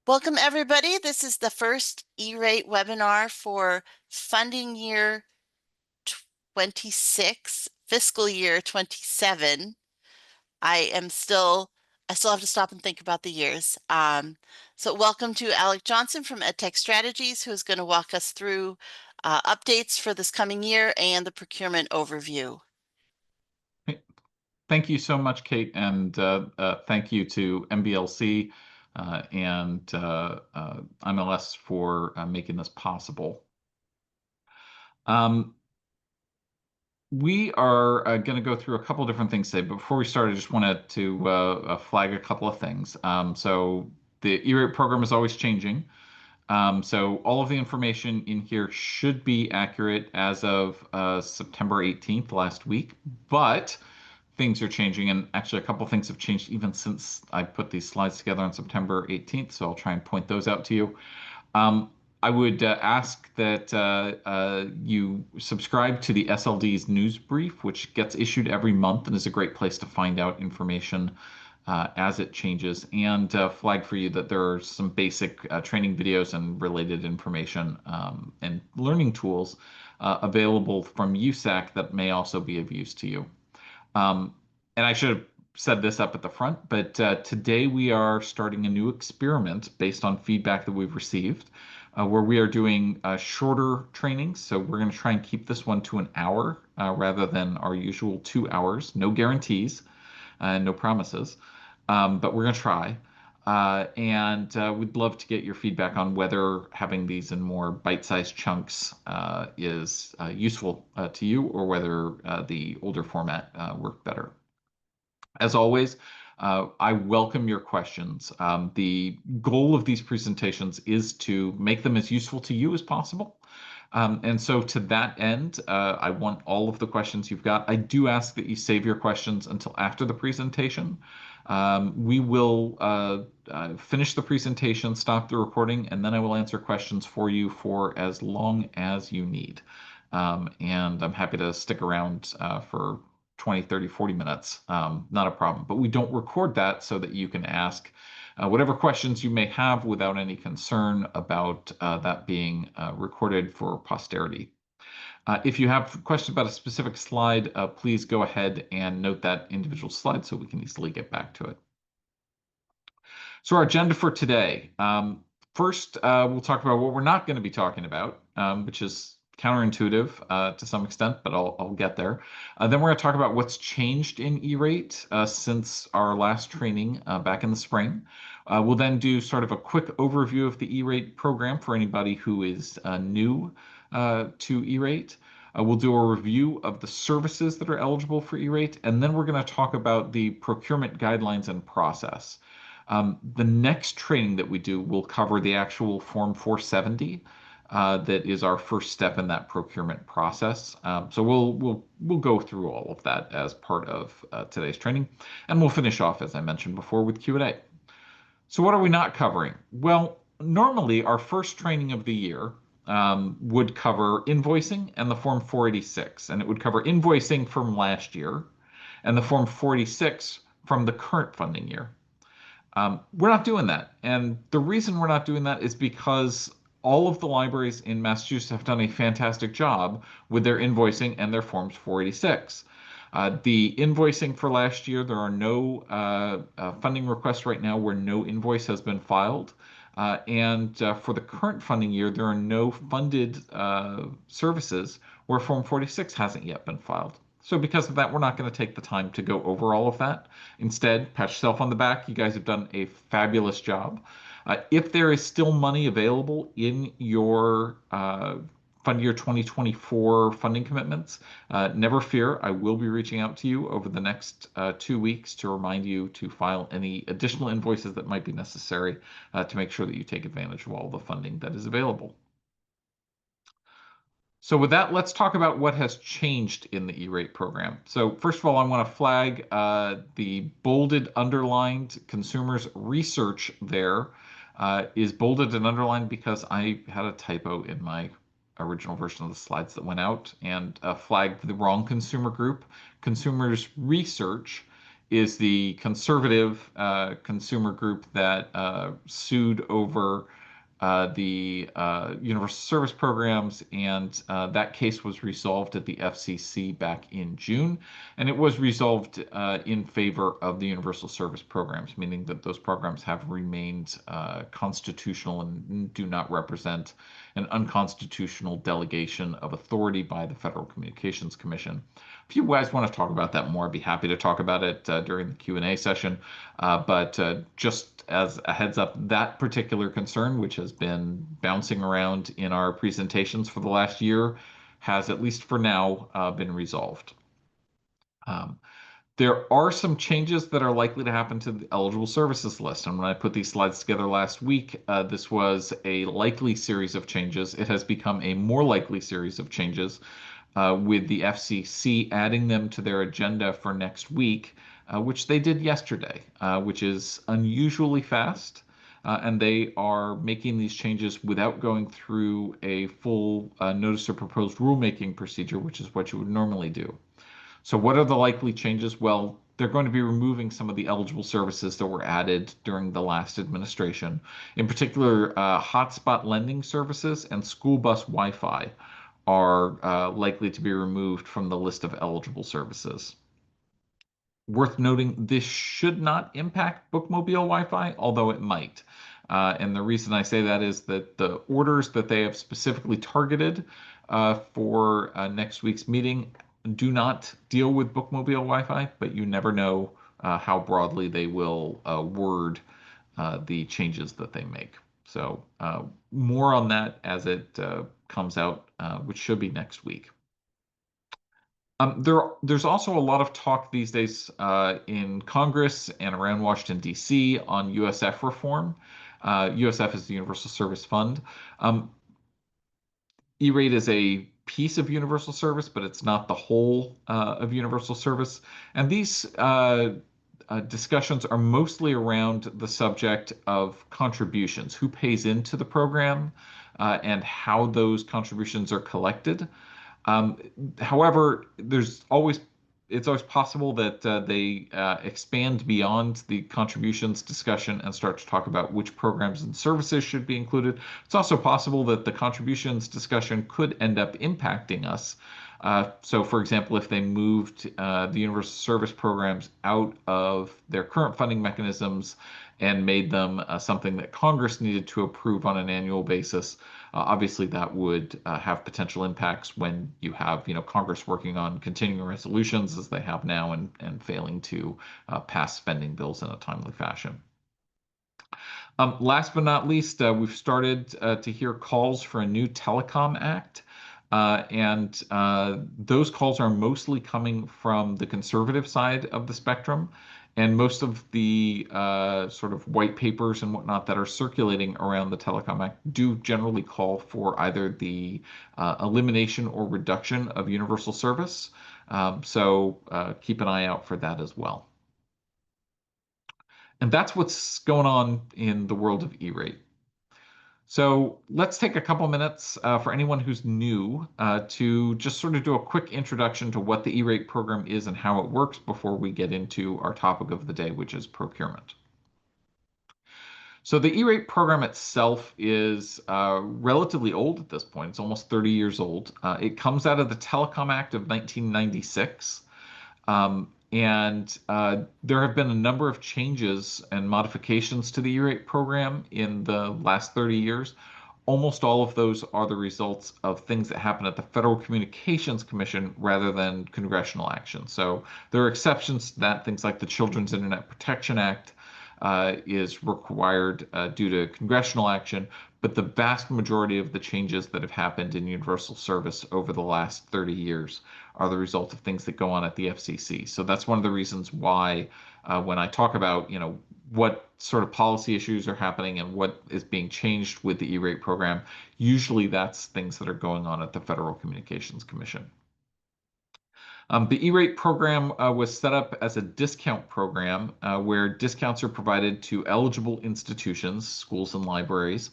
Welcome, everybody. This is the first E-rate webinar for funding year 26, fiscal year 27. I still have to stop and think about the years. So welcome to Alec Johnson from EdTech Strategies, who is going to walk us through updates for this coming year and the procurement overview. Thank you so much, Kate, and thank you to MBLC and MLS for making this possible. We are going to go through a couple different things today, but before we start, I just wanted to flag a couple of things. So the E-rate program is always changing. So all of the information in here should be accurate as of September 18th, last week, but things are changing, and actually a couple things have changed even since I put these slides together on September 18th, so I'll try and point those out to you. I would ask that you subscribe to the SLD's news brief, which gets issued every month and is a great place to find out information as it changes, and flag for you that there are some basic training videos and related information and learning tools available from USAC that may also be of use to you. And I should have said this up at the front, but today we are starting a new experiment based on feedback that we've received, where we are doing shorter trainings. So we're going to try and keep this one to an hour rather than our usual 2 hours. No guarantees, no promises, but we're going to try. And we'd love to get your feedback on whether having these in more bite-sized chunks is useful to you, or whether the older format worked better. As always, I welcome your questions. The goal of these presentations is to make them as useful to you as possible. And so to that end, I want all of the questions you've got. I do ask that you save your questions until after the presentation. We will finish the presentation, stop the recording, and then I will answer questions for you for as long as you need. And I'm happy to stick around for 20, 30, 40 minutes. Not a problem. But we don't record that so that you can ask whatever questions you may have without any concern about that being recorded for posterity. If you have questions about a specific slide, please go ahead and note that individual slide so we can easily get back to it. So our agenda for today. First, we'll talk about what we're not going to be talking about, which is counterintuitive to some extent, but I'll get there. Then we're going to talk about what's changed in E-rate since our last training back in the spring. We'll then do sort of a quick overview of the E-rate program for anybody who is new to E-rate. We'll do a review of the services that are eligible for E-rate, and then we're going to talk about the procurement guidelines and process. The next training that we do will cover the actual Form 470. That is our first step in that procurement process. So we'll go through all of that as part of today's training, and we'll finish off, as I mentioned before, with Q&A. So what are we not covering? Well, normally our first training of the year would cover invoicing and the Form 486, and it would cover invoicing from last year and the Form 486 from the current funding year. We're not doing that. And the reason we're not doing that is because all of the libraries in Massachusetts have done a fantastic job with their invoicing and their Forms 486. The invoicing for last year, there are no funding requests right now where no invoice has been filed. And for the current funding year, there are no funded services where Form 46 hasn't yet been filed. So because of that, we're not going to take the time to go over all of that. Instead, pat yourself on the back. You guys have done a fabulous job. If there is still money available in your fund year 2024 funding commitments, never fear. I will be reaching out to you over the next 2 weeks to remind you to file any additional invoices that might be necessary to make sure that you take advantage of all the funding that is available. So with that, let's talk about what has changed in the E-rate program. So first of all, I want to flag the bolded, underlined consumers research there is bolded and underlined because I had a typo in my original version of the slides that went out and flagged the wrong consumer group. Consumers research is the conservative consumer group that sued over the universal service programs, and that case was resolved at the FCC back in June, and it was resolved in favor of the universal service programs, meaning that those programs have remained constitutional and do not represent an unconstitutional delegation of authority by the Federal Communications Commission. If you guys want to talk about that more, I'd be happy to talk about it during the Q&A session. But just as a heads up, that particular concern, which has been bouncing around in our presentations for the last year, has, at least for now, been resolved. Um, there are some changes that are likely to happen to the eligible services list. And when I put these slides together last week, this was a likely series of changes. It has become a more likely series of changes with the FCC adding them to their agenda for next week, which they did yesterday, which is unusually fast. And they are making these changes without going through a full notice of proposed rulemaking procedure, which is what you would normally do. So what are the likely changes? Well, they're going to be removing some of the eligible services that were added during the last administration. In particular, hotspot lending services and school bus Wi-Fi are likely to be removed from the list of eligible services. Worth noting, this should not impact bookmobile Wi-Fi, although it might. And the reason I say that is that the orders that they have specifically targeted for next week's meeting do not deal with bookmobile Wi-Fi, but you never know how broadly they will word the changes that they make. So more on that as it comes out, which should be next week. There's also a lot of talk these days in Congress and around Washington, D.C. on USF reform. USF is the Universal Service Fund. E-rate is a piece of universal service, but it's not the whole of universal service. And these discussions are mostly around the subject of contributions, who pays into the program, and how those contributions are collected. Um, However, it's always possible that they expand beyond the contributions discussion and start to talk about which programs and services should be included. It's also possible that the contributions discussion could end up impacting us. So, for example, if they moved the universal service programs out of their current funding mechanisms and made them something that Congress needed to approve on an annual basis, obviously that would have potential impacts when you have, Congress working on continuing resolutions as they have now and failing to pass spending bills in a timely fashion. Last but not least, we've started to hear calls for a new Telecom Act. And those calls are mostly coming from the conservative side of the spectrum. And most of the sort of white papers and whatnot that are circulating around the Telecom Act do generally call for either the elimination or reduction of universal service. So keep an eye out for that as well. And that's what's going on in the world of E-rate. So let's take a couple minutes for anyone who's new to just sort of do a quick introduction to what the E-rate program is and how it works before we get into our topic of the day, which is procurement. So the E-rate program itself is relatively old at this point. It's almost 30 years old. It comes out of the Telecom Act of 1996. And there have been a number of changes and modifications to the E-rate program in the last 30 years. Almost all of those are the results of things that happen at the Federal Communications Commission rather than congressional action. So there are exceptions to that. Things like the Children's Internet Protection Act is required due to congressional action, but the vast majority of the changes that have happened in universal service over the last 30 years are the result of things that go on at the FCC. So that's one of the reasons why when I talk about, what sort of policy issues are happening and what is being changed with the E-rate program, usually that's things that are going on at the Federal Communications Commission. The E-rate program was set up as a discount program where discounts are provided to eligible institutions, schools and libraries,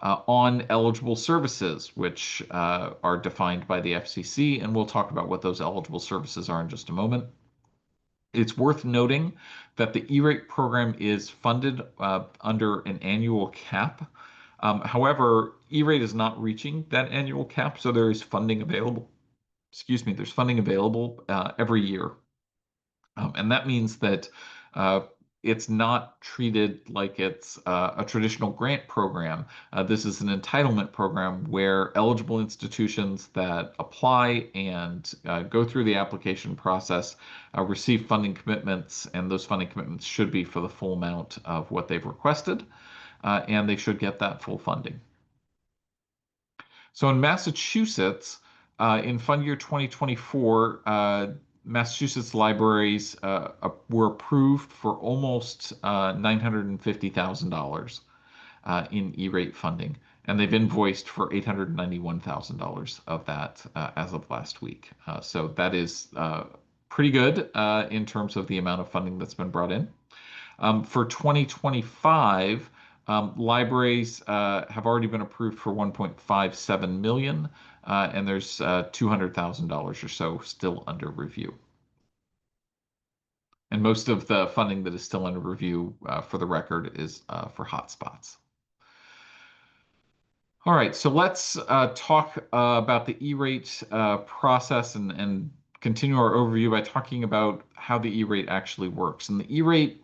on eligible services, which are defined by the FCC, and we'll talk about what those eligible services are in just a moment. It's worth noting that the E-rate program is funded under an annual cap. However, E-rate is not reaching that annual cap, so there is funding available. Excuse me, there's funding available every year. And that means that uh, it's not treated like it's a traditional grant program. This is an entitlement program where eligible institutions that apply and go through the application process receive funding commitments, and those funding commitments should be for the full amount of what they've requested, and they should get that full funding. So in Massachusetts, in fund year 2024, Massachusetts libraries were approved for almost $950,000 in E-rate funding, and they've invoiced for $891,000 of that as of last week. So that is pretty good in terms of the amount of funding that's been brought in. For 2025, libraries have already been approved for 1.57 million, and there's $200,000 or so still under review. And most of the funding that is still under review, for the record, is for hotspots. All right, so let's talk about the E-rate process and continue our overview by talking about how the E-rate actually works. And the E-rate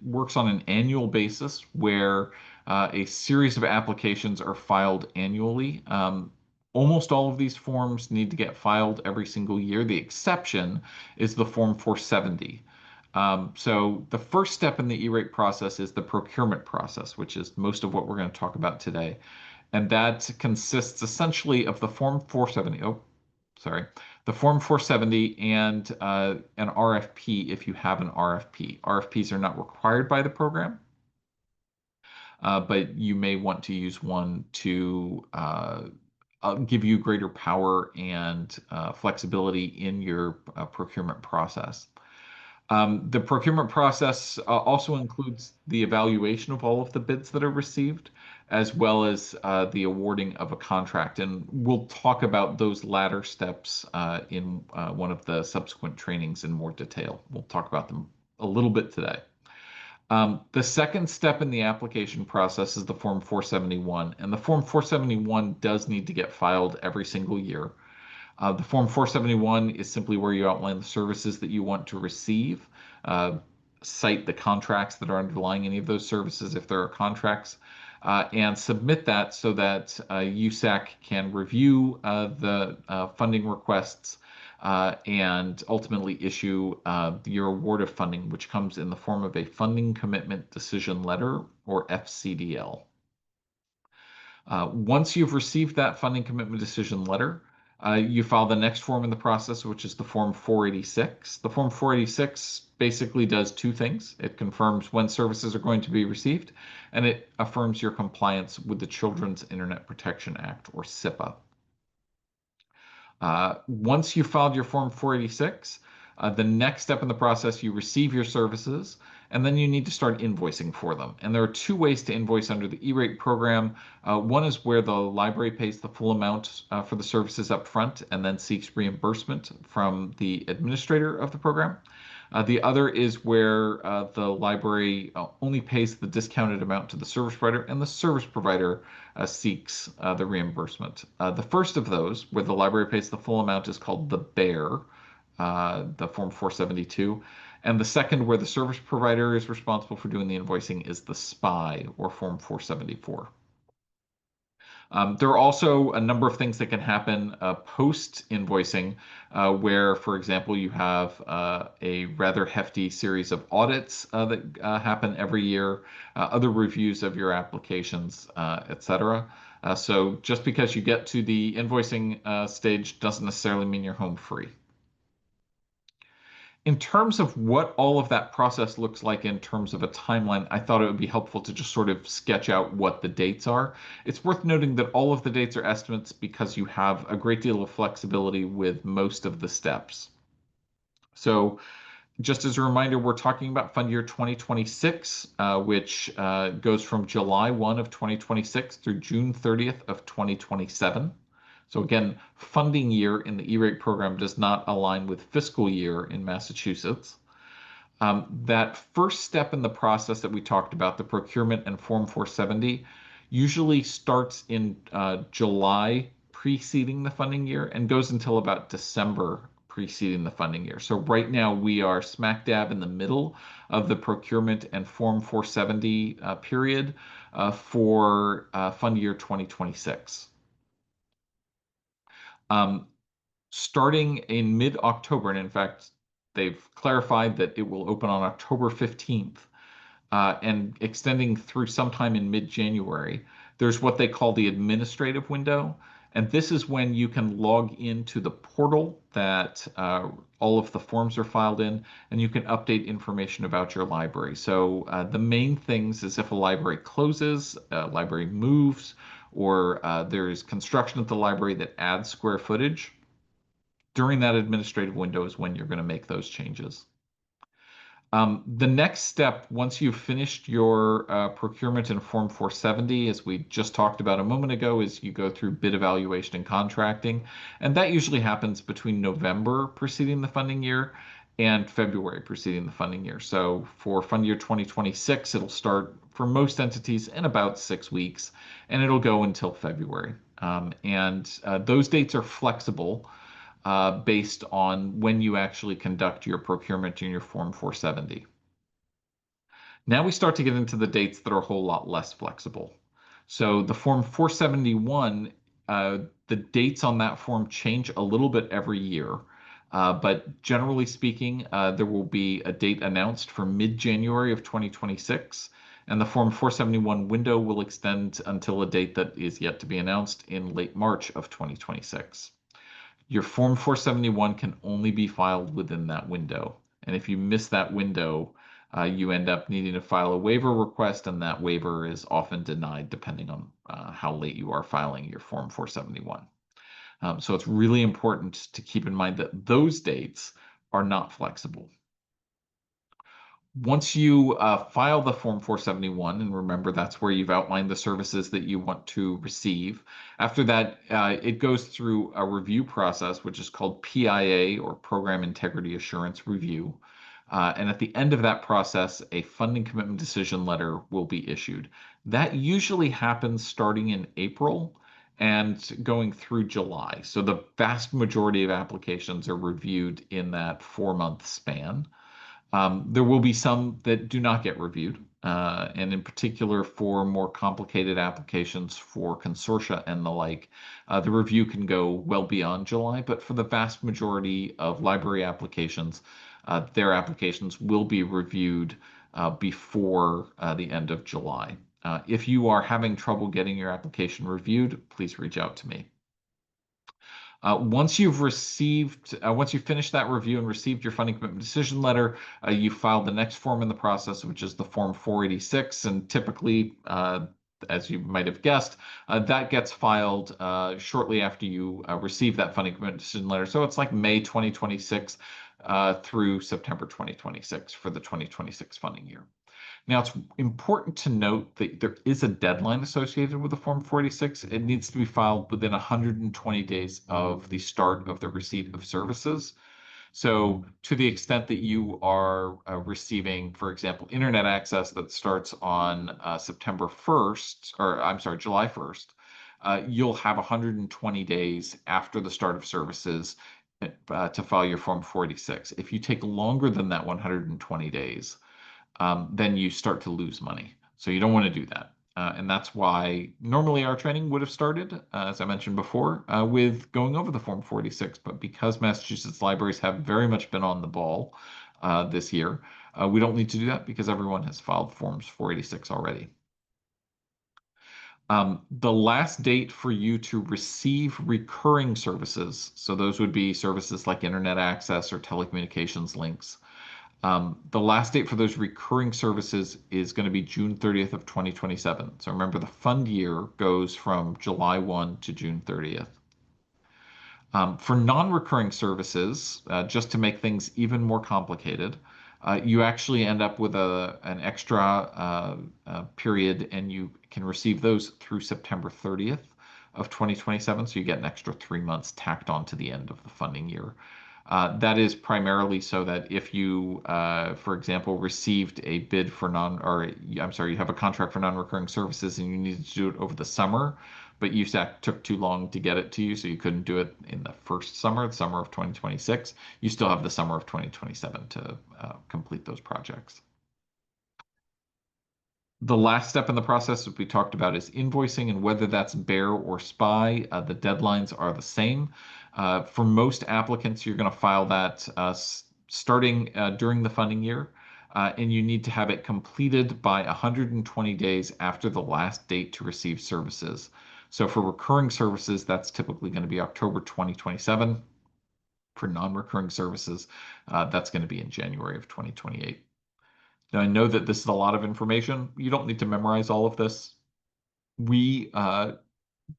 works on an annual basis where a series of applications are filed annually. Almost all of these forms need to get filed every single year. The exception is the Form 470. So the first step in the E-rate process is the procurement process, which is most of what we're going to talk about today. And that consists essentially of the Form 470. Oh, sorry. The Form 470 and an RFP if you have an RFP. RFPs are not required by the program, but you may want to use one to give you greater power and flexibility in your procurement process. The procurement process also includes the evaluation of all of the bids that are received, as well as the awarding of a contract. And we'll talk about those latter steps in one of the subsequent trainings in more detail. We'll talk about them a little bit today. The second step in the application process is the Form 471, and the Form 471 does need to get filed every single year. The Form 471 is simply where you outline the services that you want to receive, uh, cite the contracts that are underlying any of those services if there are contracts, and submit that so that USAC can review the funding requests and ultimately issue your award of funding, which comes in the form of a Funding Commitment Decision Letter, or FCDL. Once you've received that funding commitment decision letter, you file the next form in the process, which is the Form 486. The Form 486 basically does two things. It confirms when services are going to be received, and it affirms your compliance with the Children's Internet Protection Act, or CIPA. Once you've filed your Form 486, the next step in the process, you receive your services, and then you need to start invoicing for them. And there are two ways to invoice under the E-rate program. One is where the library pays the full amount for the services up front and then seeks reimbursement from the administrator of the program. The other is where the library only pays the discounted amount to the service provider, and the service provider seeks the reimbursement. The first of those, where the library pays the full amount, is called the BEAR, the Form 472. And the second, where the service provider is responsible for doing the invoicing, is the SPY, or Form 474. There are also a number of things that can happen post invoicing, where, for example, you have a rather hefty series of audits that happen every year, other reviews of your applications, etc. So just because you get to the invoicing stage doesn't necessarily mean you're home free. In terms of what all of that process looks like in terms of a timeline, I thought it would be helpful to just sort of sketch out what the dates are. It's worth noting that all of the dates are estimates because you have a great deal of flexibility with most of the steps. So just as a reminder, we're talking about fund year 2026, which goes from July 1 of 2026 through June 30th of 2027. So again, funding year in the E-rate program does not align with fiscal year in Massachusetts. That first step in the process that we talked about, the procurement and Form 470, usually starts in July preceding the funding year and goes until about December preceding the funding year. So right now we are smack dab in the middle of the procurement and Form 470 period for fund year 2026. Um, Starting in mid-October, and in fact, they've clarified that it will open on October 15th, and extending through sometime in mid-January, there's what they call the administrative window. And this is when you can log into the portal that all of the forms are filed in, and you can update information about your library. So the main things is if a library closes, a library moves, or there is construction at the library that adds square footage, during that administrative window is when you're going to make those changes. The next step, once you've finished your procurement in Form 470, as we just talked about a moment ago, is you go through bid evaluation and contracting. And that usually happens between November preceding the funding year and February preceding the funding year. So for fund year 2026, it'll start for most entities in about 6 weeks, and it'll go until February. And those dates are flexible based on when you actually conduct your procurement in your Form 470. Now we start to get into the dates that are a whole lot less flexible. So the Form 471, the dates on that form change a little bit every year. But generally speaking, there will be a date announced for mid-January of 2026, and the Form 471 window will extend until a date that is yet to be announced in late March of 2026. Your Form 471 can only be filed within that window. And if you miss that window, you end up needing to file a waiver request, and that waiver is often denied depending on how late you are filing your Form 471. So it's really important to keep in mind that those dates are not flexible. Once you file the Form 471, and remember that's where you've outlined the services that you want to receive, after that, it goes through a review process, which is called PIA or Program Integrity Assurance Review. And at the end of that process, a funding commitment decision letter will be issued. That usually happens starting in April and going through July. So the vast majority of applications are reviewed in that 4-month span. There will be some that do not get reviewed, and in particular for more complicated applications for consortia and the like, the review can go well beyond July, but for the vast majority of library applications, their applications will be reviewed before the end of July. If you are having trouble getting your application reviewed, please reach out to me. Once you've finished that review and received your funding commitment decision letter, you file the next form in the process, which is the Form 486. And typically, as you might have guessed, that gets filed shortly after you receive that funding commitment decision letter. So it's like May 2026 through September 2026 for the 2026 funding year. Now, it's important to note that there is a deadline associated with the Form 46. It needs to be filed within 120 days of the start of the receipt of services. So, to the extent that you are receiving, for example, internet access that starts on September 1st, or I'm sorry, July 1st, you'll have 120 days after the start of services to file your Form 46. If you take longer than that 120 days, then you start to lose money. So you don't want to do that. And that's why normally our training would have started, as I mentioned before, with going over the Form 46. But because Massachusetts libraries have very much been on the ball this year, we don't need to do that because everyone has filed Forms 486 already. The last date for you to receive recurring services, so those would be services like internet access or telecommunications links, the last date for those recurring services is going to be June 30th of 2027. So remember, the fund year goes from July 1 to June 30th. For non-recurring services, just to make things even more complicated, you actually end up with an extra period, and you can receive those through September 30th of 2027. So you get an extra 3 months tacked on to the end of the funding year. That is primarily so that if you, for example, received a bid for or I'm sorry, you have a contract for non-recurring services and you needed to do it over the summer, but USAC took too long to get it to you, so you couldn't do it in the first summer, the summer of 2026. You still have the summer of 2027 to complete those projects. The last step in the process that we talked about is invoicing, and whether that's Bear or SPY, the deadlines are the same. For most applicants, you're going to file that starting during the funding year, and you need to have it completed by 120 days after the last date to receive services. So for recurring services, that's typically going to be October 2027. For non-recurring services, that's going to be in January of 2028. Now, I know that this is a lot of information. You don't need to memorize all of this. We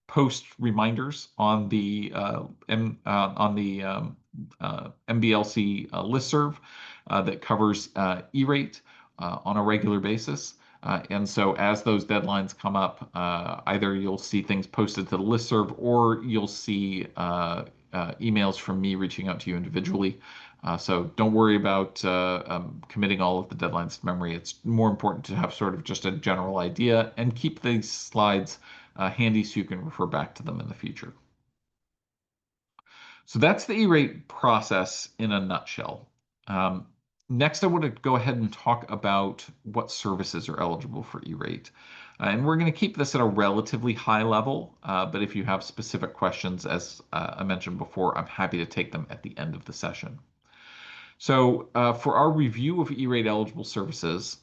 post reminders on the MBLC listserv that covers E-rate on a regular basis. And so as those deadlines come up, either you'll see things posted to the listserv or you'll see emails from me reaching out to you individually. So don't worry about committing all of the deadlines to memory. It's more important to have sort of just a general idea and keep these slides handy so you can refer back to them in the future. So that's the E-rate process in a nutshell. Um, Next, I want to go ahead and talk about what services are eligible for E-rate. And we're going to keep this at a relatively high level, but if you have specific questions, as I mentioned before, I'm happy to take them at the end of the session. So for our review of E-rate eligible services,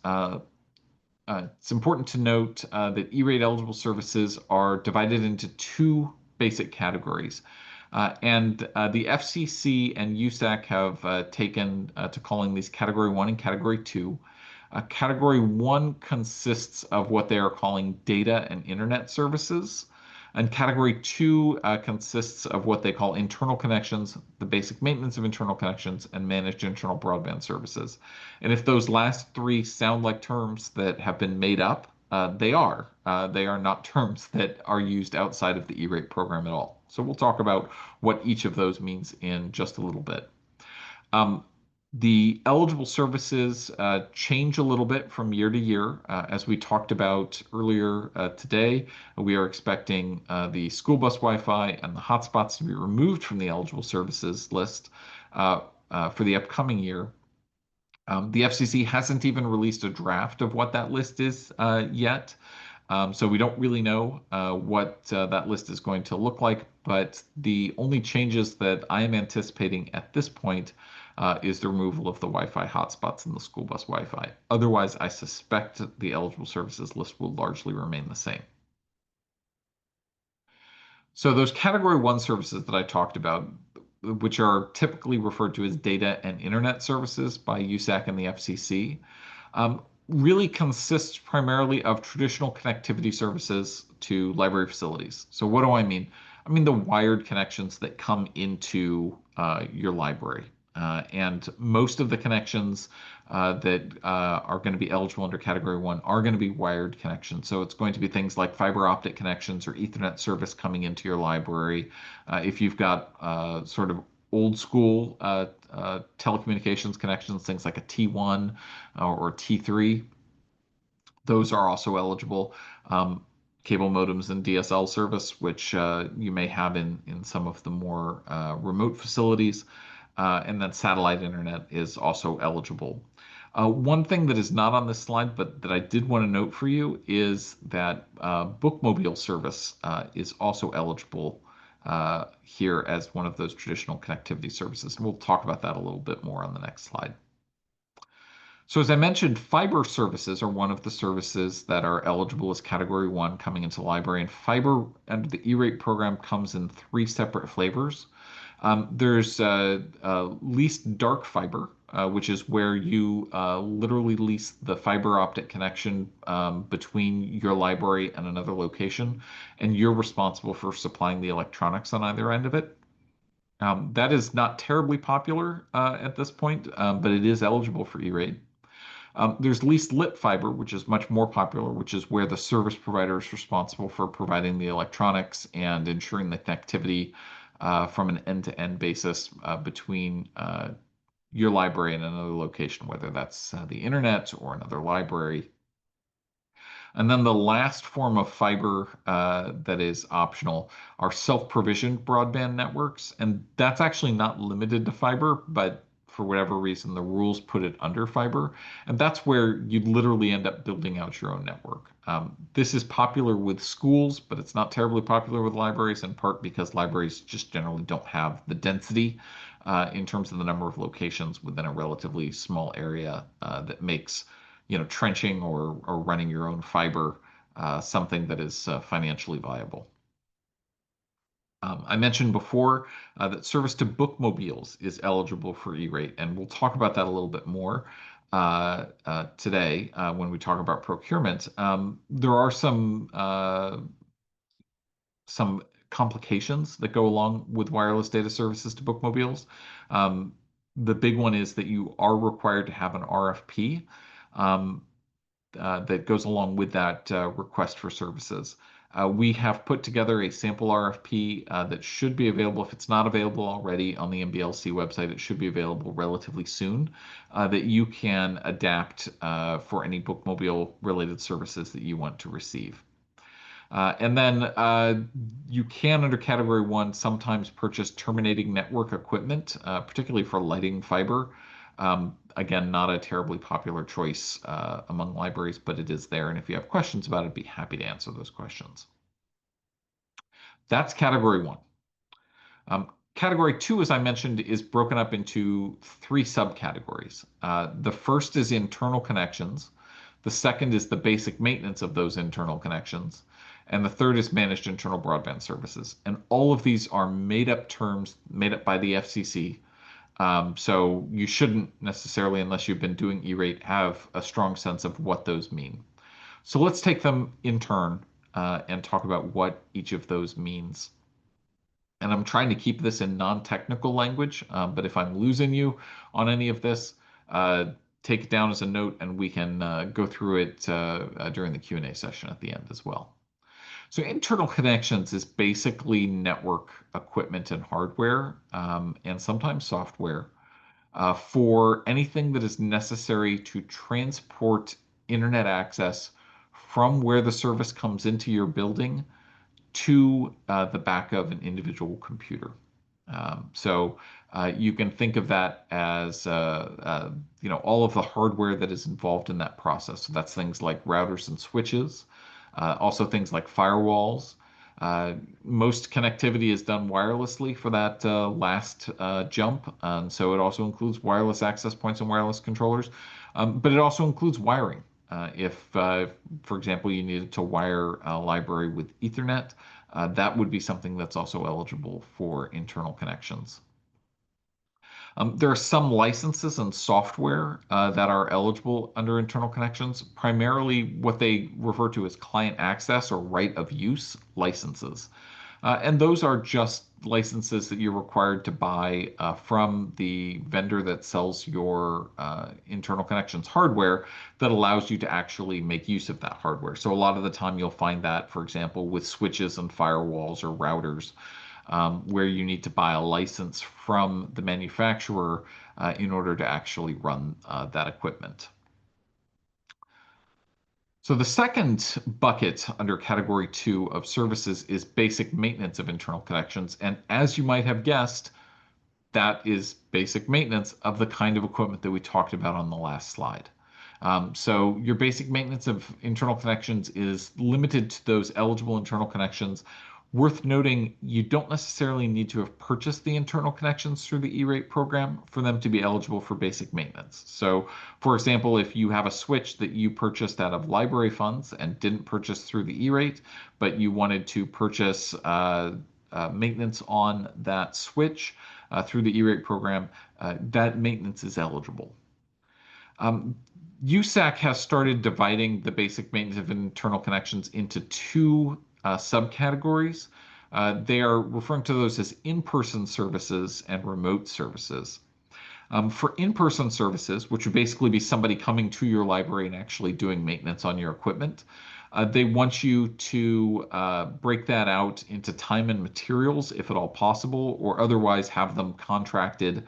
it's important to note that E-rate eligible services are divided into two basic categories. And the FCC and USAC have taken to calling these Category 1 and Category 2. Category 1 consists of what they are calling data and internet services. And Category 2 consists of what they call internal connections, the basic maintenance of internal connections, and managed internal broadband services. And if those last three sound like terms that have been made up, they are. They are not terms that are used outside of the E-rate program at all. So we'll talk about what each of those means in just a little bit. Um, the eligible services change a little bit from year to year. As we talked about earlier today, we are expecting the school bus Wi-Fi and the hotspots to be removed from the eligible services list for the upcoming year. The FCC hasn't even released a draft of what that list is yet. So we don't really know what that list is going to look like, but the only changes that I am anticipating at this point is the removal of the Wi-Fi hotspots and the school bus Wi-Fi. Otherwise, I suspect the eligible services list will largely remain the same. So those Category 1 services that I talked about, which are typically referred to as data and internet services by USAC and the FCC, really consists primarily of traditional connectivity services to library facilities. So what do I mean? I mean the wired connections that come into your library. And most of the connections that are going to be eligible under Category 1 are going to be wired connections. So it's going to be things like fiber optic connections or Ethernet service coming into your library. If you've got sort of old school telecommunications connections, things like a T1 or T3, those are also eligible. Cable modems and DSL service, which you may have in some of the more remote facilities. And then satellite internet is also eligible. One thing that is not on this slide, but that I did want to note for you, is that bookmobile service is also eligible here as one of those traditional connectivity services. And we'll talk about that a little bit more on the next slide. So as I mentioned, fiber services are one of the services that are eligible as Category 1 coming into the library. And fiber under the E-rate program comes in three separate flavors. There's leased dark fiber, which is where you literally lease the fiber optic connection between your library and another location, and you're responsible for supplying the electronics on either end of it. That is not terribly popular at this point, but it is eligible for E-rate. There's leased lit fiber, which is much more popular, which is where the service provider is responsible for providing the electronics and ensuring the connectivity from an end-to-end basis between your library and another location, whether that's the internet or another library. And then the last form of fiber that is optional are self-provisioned broadband networks. And that's actually not limited to fiber, but for whatever reason, the rules put it under fiber. And that's where you literally end up building out your own network. This is popular with schools, but it's not terribly popular with libraries, in part because libraries just generally don't have the density in terms of the number of locations within a relatively small area that makes trenching or running your own fiber, something that is financially viable. I mentioned before that service to bookmobiles is eligible for E-rate, and we'll talk about that a little bit more today when we talk about procurement. There are some complications that go along with wireless data services to bookmobiles. Um, the big one is that you are required to have an RFP. Um, that goes along with that request for services. We have put together a sample RFP that should be available. If it's not available already on the MBLC website, it should be available relatively soon that you can adapt for any bookmobile related services that you want to receive. And then you can, under Category 1, sometimes purchase terminating network equipment, particularly for lighting fiber. Again, not a terribly popular choice among libraries, but it is there. And if you have questions about it, I'd be happy to answer those questions. That's Category 1. Category 2, as I mentioned, is broken up into three subcategories. The first is internal connections. The second is the basic maintenance of those internal connections. And the third is managed internal broadband services. And all of these are made up terms made up by the FCC. So you shouldn't necessarily, unless you've been doing E-rate, have a strong sense of what those mean. So let's take them in turn and talk about what each of those means. And I'm trying to keep this in non-technical language, but if I'm losing you on any of this, uh, take it down as a note and we can go through it during the Q&A session at the end as well. So internal connections is basically network equipment and hardware, and sometimes software, for anything that is necessary to transport internet access from where the service comes into your building to the back of an individual computer. So you can think of that as all of the hardware that is involved in that process. So that's things like routers and switches, also things like firewalls. Most connectivity is done wirelessly for that last jump. So it also includes wireless access points and wireless controllers, but it also includes wiring. If, for example, you needed to wire a library with Ethernet, that would be something that's also eligible for internal connections. There are some licenses and software that are eligible under internal connections, primarily what they refer to as client access or right of use licenses. And those are just licenses that you're required to buy from the vendor that sells your internal connections hardware that allows you to actually make use of that hardware. So a lot of the time you'll find that, for example, with switches and firewalls or routers, where you need to buy a license from the manufacturer in order to actually run that equipment. So the second bucket under category 2 of services is basic maintenance of internal connections. And as you might have guessed, that is basic maintenance of the kind of equipment that we talked about on the last slide. So your basic maintenance of internal connections is limited to those eligible internal connections. Worth noting, you don't necessarily need to have purchased the internal connections through the E-rate program for them to be eligible for basic maintenance. So, for example, if you have a switch that you purchased out of library funds and didn't purchase through the E-rate, but you wanted to purchase maintenance on that switch through the E-rate program, that maintenance is eligible. USAC has started dividing the basic maintenance of internal connections into two subcategories. They are referring to those as in-person services and remote services. For in-person services, which would basically be somebody coming to your library and actually doing maintenance on your equipment, they want you to break that out into time and materials, if at all possible, or otherwise have them contracted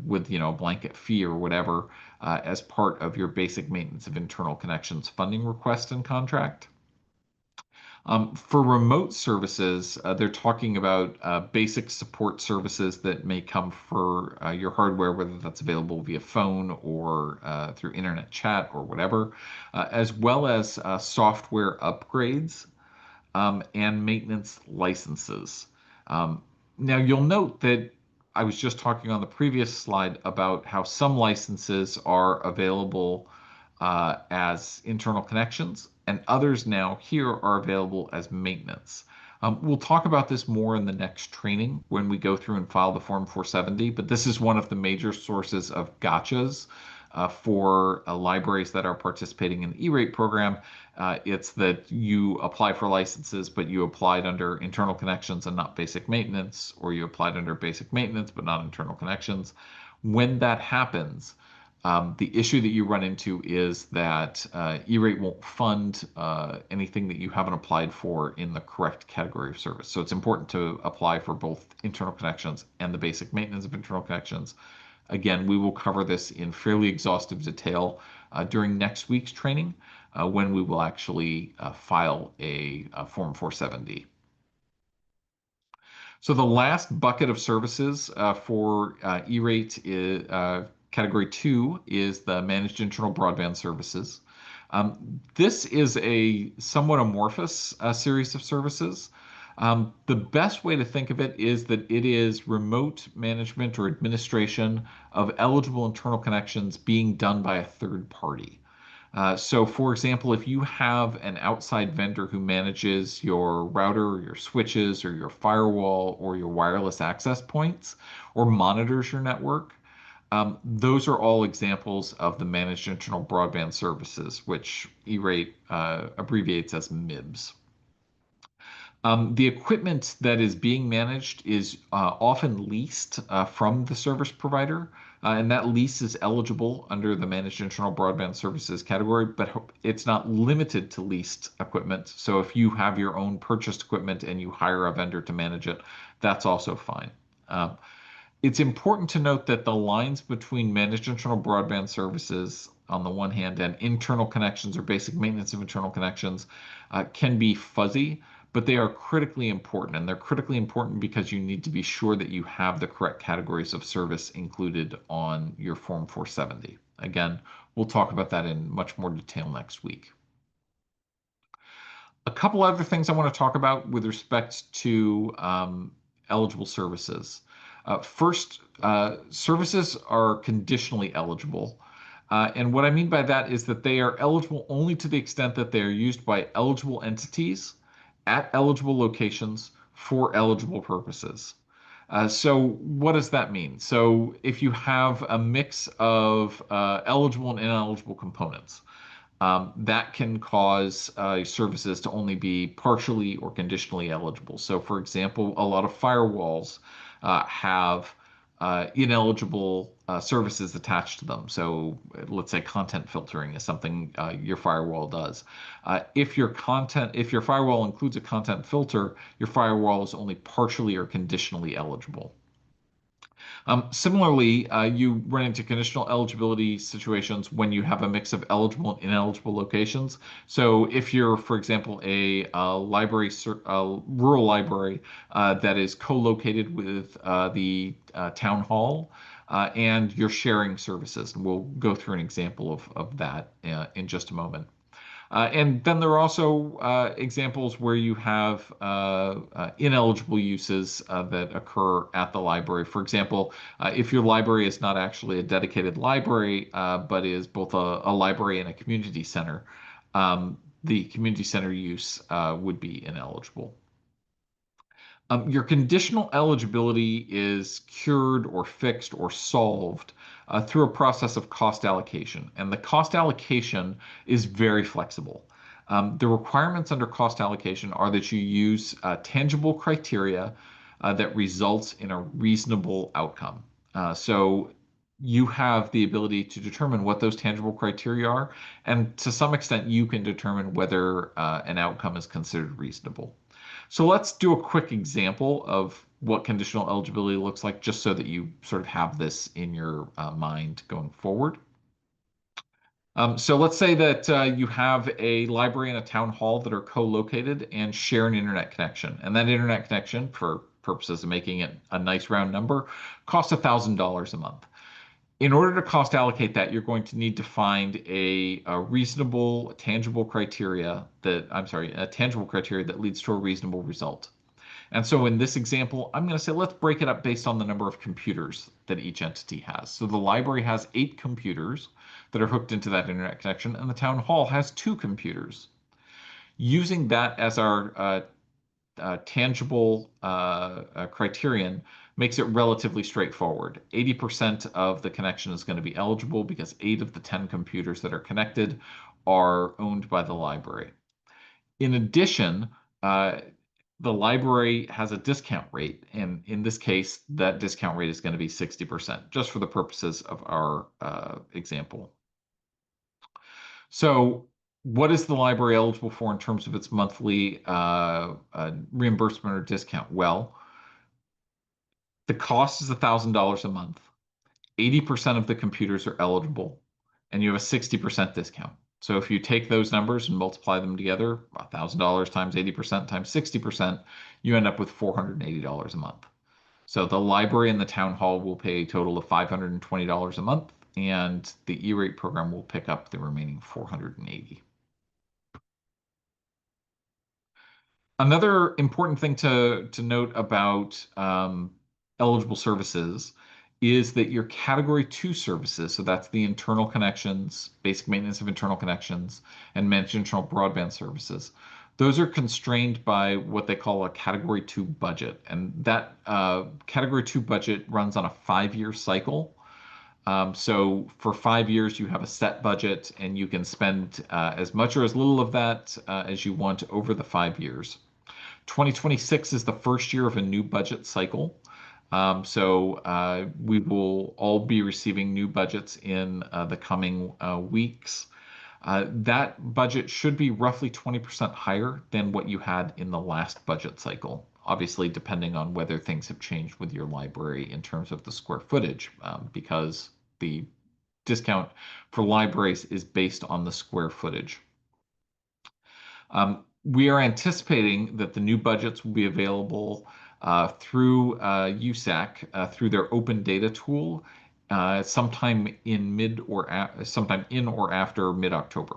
with, a blanket fee or whatever, as part of your basic maintenance of internal connections funding request and contract. For remote services, they're talking about basic support services that may come for your hardware, whether that's available via phone or through internet chat or whatever, as well as software upgrades and maintenance licenses. Now, you'll note that I was just talking on the previous slide about how some licenses are available as internal connections, and others now here are available as maintenance. We'll talk about this more in the next training when we go through and file the Form 470, but this is one of the major sources of gotchas for libraries that are participating in the E-rate program. It's that you apply for licenses, but you applied under internal connections and not basic maintenance, or you applied under basic maintenance, but not internal connections. When that happens, the issue that you run into is that E-rate won't fund anything that you haven't applied for in the correct category of service. So it's important to apply for both internal connections and the basic maintenance of internal connections. Again, we will cover this in fairly exhaustive detail during next week's training when we will actually file a Form 470. So the last bucket of services for E-rate is category 2 is the managed internal broadband services. This is a somewhat amorphous series of services. The best way to think of it is that it is remote management or administration of eligible internal connections being done by a third party. So, for example, if you have an outside vendor who manages your router, or your switches, or your firewall, or your wireless access points, or monitors your network, those are all examples of the managed internal broadband services, which E-rate abbreviates as MIBs. The equipment that is being managed is often leased from the service provider, and that lease is eligible under the Managed Internal Broadband Services category, but it's not limited to leased equipment. So if you have your own purchased equipment and you hire a vendor to manage it, that's also fine. It's important to note that the lines between managed internal broadband services on the one hand and internal connections or basic maintenance of internal connections can be fuzzy, but they are critically important. And they're critically important because you need to be sure that you have the correct categories of service included on your Form 470. Again, we'll talk about that in much more detail next week. A couple other things I want to talk about with respect to eligible services. First, services are conditionally eligible. And what I mean by that is that they are eligible only to the extent that they are used by eligible entities at eligible locations for eligible purposes. So what does that mean? So if you have a mix of eligible and ineligible components, that can cause services to only be partially or conditionally eligible. So, for example, a lot of firewalls have ineligible services attached to them. So, let's say content filtering is something your firewall does. If your firewall includes a content filter, your firewall is only partially or conditionally eligible. Similarly, you run into conditional eligibility situations when you have a mix of eligible and ineligible locations. So if you're, for example, a rural library that is co-located with the town hall, and you're sharing services, and we'll go through an example of that in just a moment. And then there are also examples where you have ineligible uses that occur at the library. For example, if your library is not actually a dedicated library, but is both a library and a community center, the community center use would be ineligible. Your conditional eligibility is cured or fixed or solved through a process of cost allocation. And the cost allocation is very flexible. The requirements under cost allocation are that you use tangible criteria that results in a reasonable outcome. So you have the ability to determine what those tangible criteria are, and to some extent, you can determine whether an outcome is considered reasonable. So let's do a quick example of what conditional eligibility looks like, just so that you sort of have this in your mind going forward. So let's say that you have a library and a town hall that are co-located and share an internet connection. And that internet connection, for purposes of making it a nice round number, costs $1,000 a month. In order to cost allocate that, you're going to need to find a reasonable, tangible criteria that, I'm sorry, a tangible criteria that leads to a reasonable result. And so in this example, I'm going to say let's break it up based on the number of computers that each entity has. So the library has 8 computers that are hooked into that internet connection, and the town hall has 2 computers. Using that as our tangible criterion makes it relatively straightforward. 80% of the connection is going to be eligible because 8 of the 10 computers that are connected are owned by the library. In addition, uh, the library has a discount rate, and in this case, that discount rate is going to be 60%, just for the purposes of our example. So, what is the library eligible for in terms of its monthly reimbursement or discount? Well, the cost is $1,000 a month. 80% of the computers are eligible, and you have a 60% discount. So if you take those numbers and multiply them together, $1,000 times 80% times 60%, you end up with $480 a month. So the library and the town hall will pay a total of $520 a month, and the E-rate program will pick up the remaining 480. Another important thing to note about eligible services is that your Category 2 services, so that's the internal connections, basic maintenance of internal connections, and managed internal broadband services, those are constrained by what they call a Category 2 budget. And that Category 2 budget runs on a 5-year cycle. So for 5 years, you have a set budget, and you can spend as much or as little of that as you want over the 5 years. 2026 is the first year of a new budget cycle. So we will all be receiving new budgets in the coming weeks. That budget should be roughly 20% higher than what you had in the last budget cycle. Obviously, depending on whether things have changed with your library in terms of the square footage, because the discount for libraries is based on the square footage. We are anticipating that the new budgets will be available through USAC, through their open data tool, sometime sometime in or after mid-October.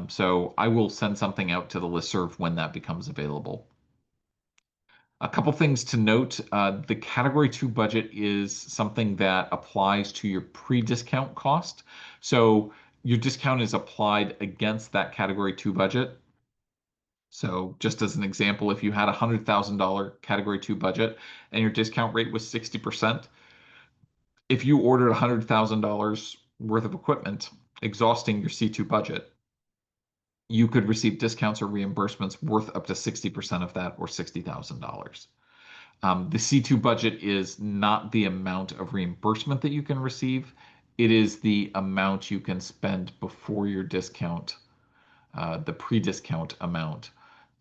So I will send something out to the listserv when that becomes available. A couple things to note. The Category 2 budget is something that applies to your pre-discount cost. So your discount is applied against that Category 2 budget. So just as an example, if you had a $100,000 Category 2 budget and your discount rate was 60%, if you ordered $100,000 worth of equipment, exhausting your C2 budget, you could receive discounts or reimbursements worth up to 60% of that, or $60,000. The C2 budget is not the amount of reimbursement that you can receive. It is the amount you can spend before your discount, the pre-discount amount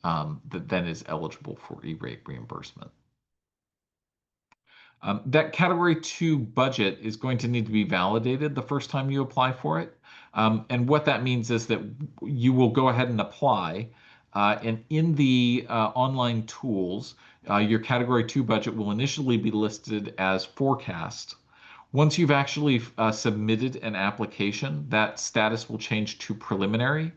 that then is eligible for E-rate reimbursement. That Category 2 budget is going to need to be validated the first time you apply for it. And what that means is that you will go ahead and apply, and in the online tools, your Category 2 budget will initially be listed as forecast. Once you've actually submitted an application, that status will change to preliminary.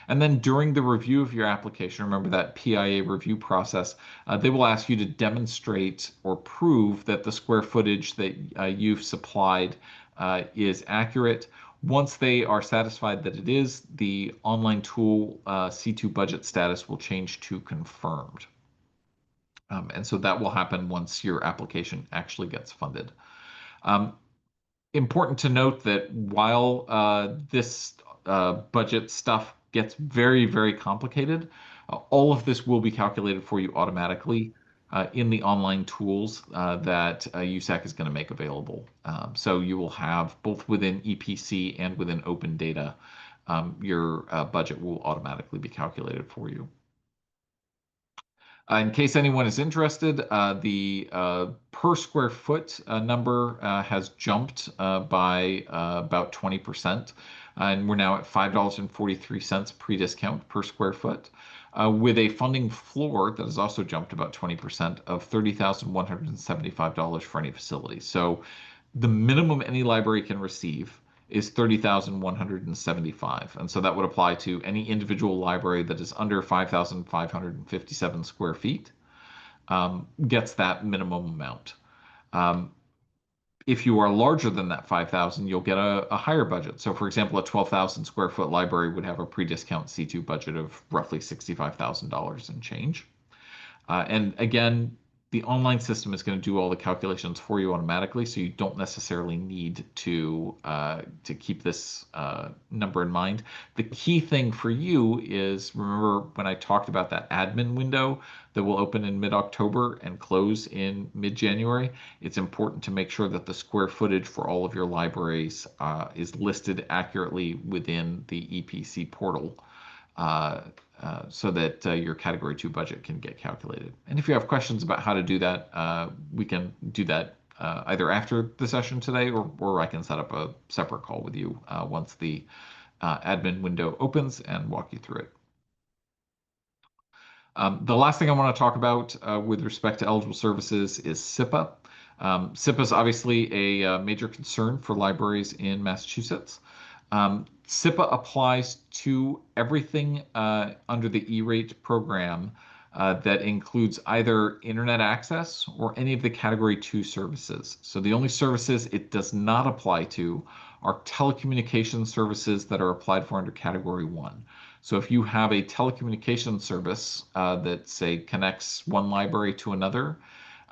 And then during the review of your application, remember that PIA review process, they will ask you to demonstrate or prove that the square footage that you've supplied is accurate. Once they are satisfied that it is, the online tool C2 budget status will change to confirmed. And so that will happen once your application actually gets funded. Um, Important to note that while this budget stuff gets very, very complicated, all of this will be calculated for you automatically. in the online tools that USAC is going to make available. So you will have both within EPC and within open data, your budget will automatically be calculated for you. In case anyone is interested, the per square foot number has jumped by about 20%, and we're now at $5.43 pre-discount per square foot, with a funding floor that has also jumped about 20% of $30,175 for any facility. So the minimum any library can receive is 30,175. And so that would apply to any individual library that is under 5,557 square feet, gets that minimum amount. Um, if you are larger than that 5,000, you'll get a higher budget. So, for example, a 12,000 square foot library would have a pre-discount C2 budget of roughly $65,000 and change. And again, the online system is going to do all the calculations for you automatically, so you don't necessarily need to keep this number in mind. The key thing for you is, remember when I talked about that admin window that will open in mid-October and close in mid-January? It's important to make sure that the square footage for all of your libraries is listed accurately within the EPC portal. So that your Category 2 budget can get calculated. And if you have questions about how to do that, we can do that either after the session today, or I can set up a separate call with you once the admin window opens and walk you through it. The last thing I want to talk about with respect to eligible services is SIPA. SIPA is obviously a major concern for libraries in Massachusetts. SIPA applies to everything under the E-rate program that includes either internet access or any of the Category 2 services. So the only services it does not apply to are telecommunication services that are applied for under Category 1. So if you have a telecommunication service that, say, connects one library to another,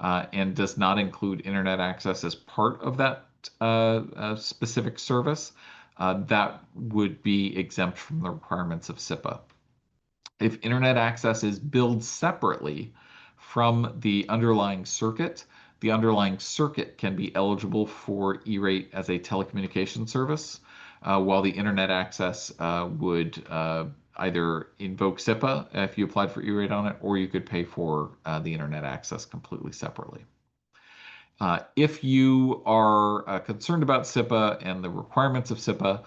and does not include internet access as part of that specific service, that would be exempt from the requirements of SIPA. If internet access is billed separately from the underlying circuit can be eligible for E-rate as a telecommunication service, while the internet access would either invoke SIPA if you applied for E-rate on it, or you could pay for the internet access completely separately. If you are concerned about SIPA and the requirements of SIPA,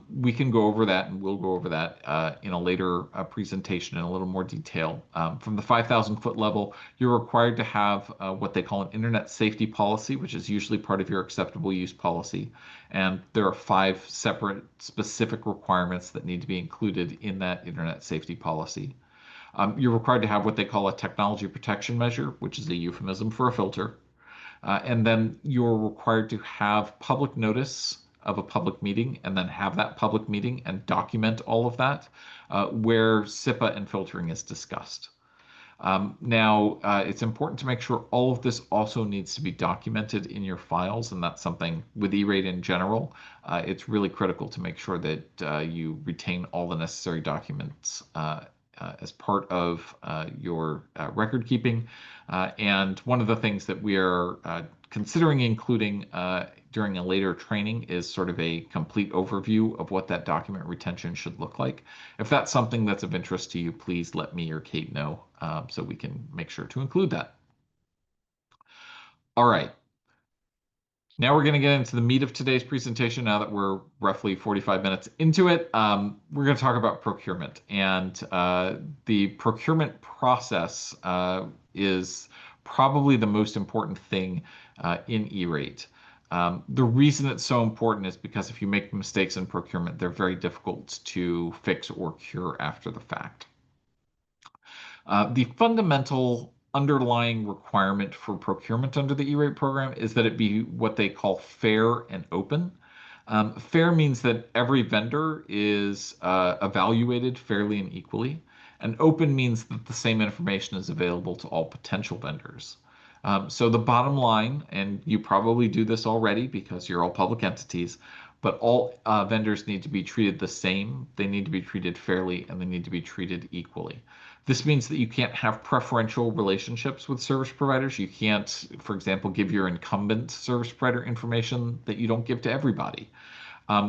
we can go over that, and we'll go over that in a later presentation in a little more detail. From the 5,000 foot level, you're required to have what they call an internet safety policy, which is usually part of your acceptable use policy. And there are 5 separate specific requirements that need to be included in that internet safety policy. You're required to have what they call a technology protection measure, which is a euphemism for a filter. And then you're required to have public notice of a public meeting, and then have that public meeting and document all of that where SIPA and filtering is discussed. Now, it's important to make sure all of this also needs to be documented in your files, and that's something with E-rate in general. It's really critical to make sure that you retain all the necessary documents as part of your record keeping. And one of the things that we are considering including during a later training is sort of a complete overview of what that document retention should look like. If that's something that's of interest to you, please let me or Kate know so we can make sure to include that. All right. Now we're going to get into the meat of today's presentation. Now that we're roughly 45 minutes into it, we're going to talk about procurement. And the procurement process is probably the most important thing in E-rate. The reason it's so important is because if you make mistakes in procurement, they're very difficult to fix or cure after the fact. The fundamental underlying requirement for procurement under the E-rate program is that it be what they call fair and open. Fair means that every vendor is evaluated fairly and equally, and open means that the same information is available to all potential vendors. So the bottom line, and you probably do this already because you're all public entities, but all vendors need to be treated the same. They need to be treated fairly, and they need to be treated equally. This means that you can't have preferential relationships with service providers. You can't, for example, give your incumbent service provider information that you don't give to everybody.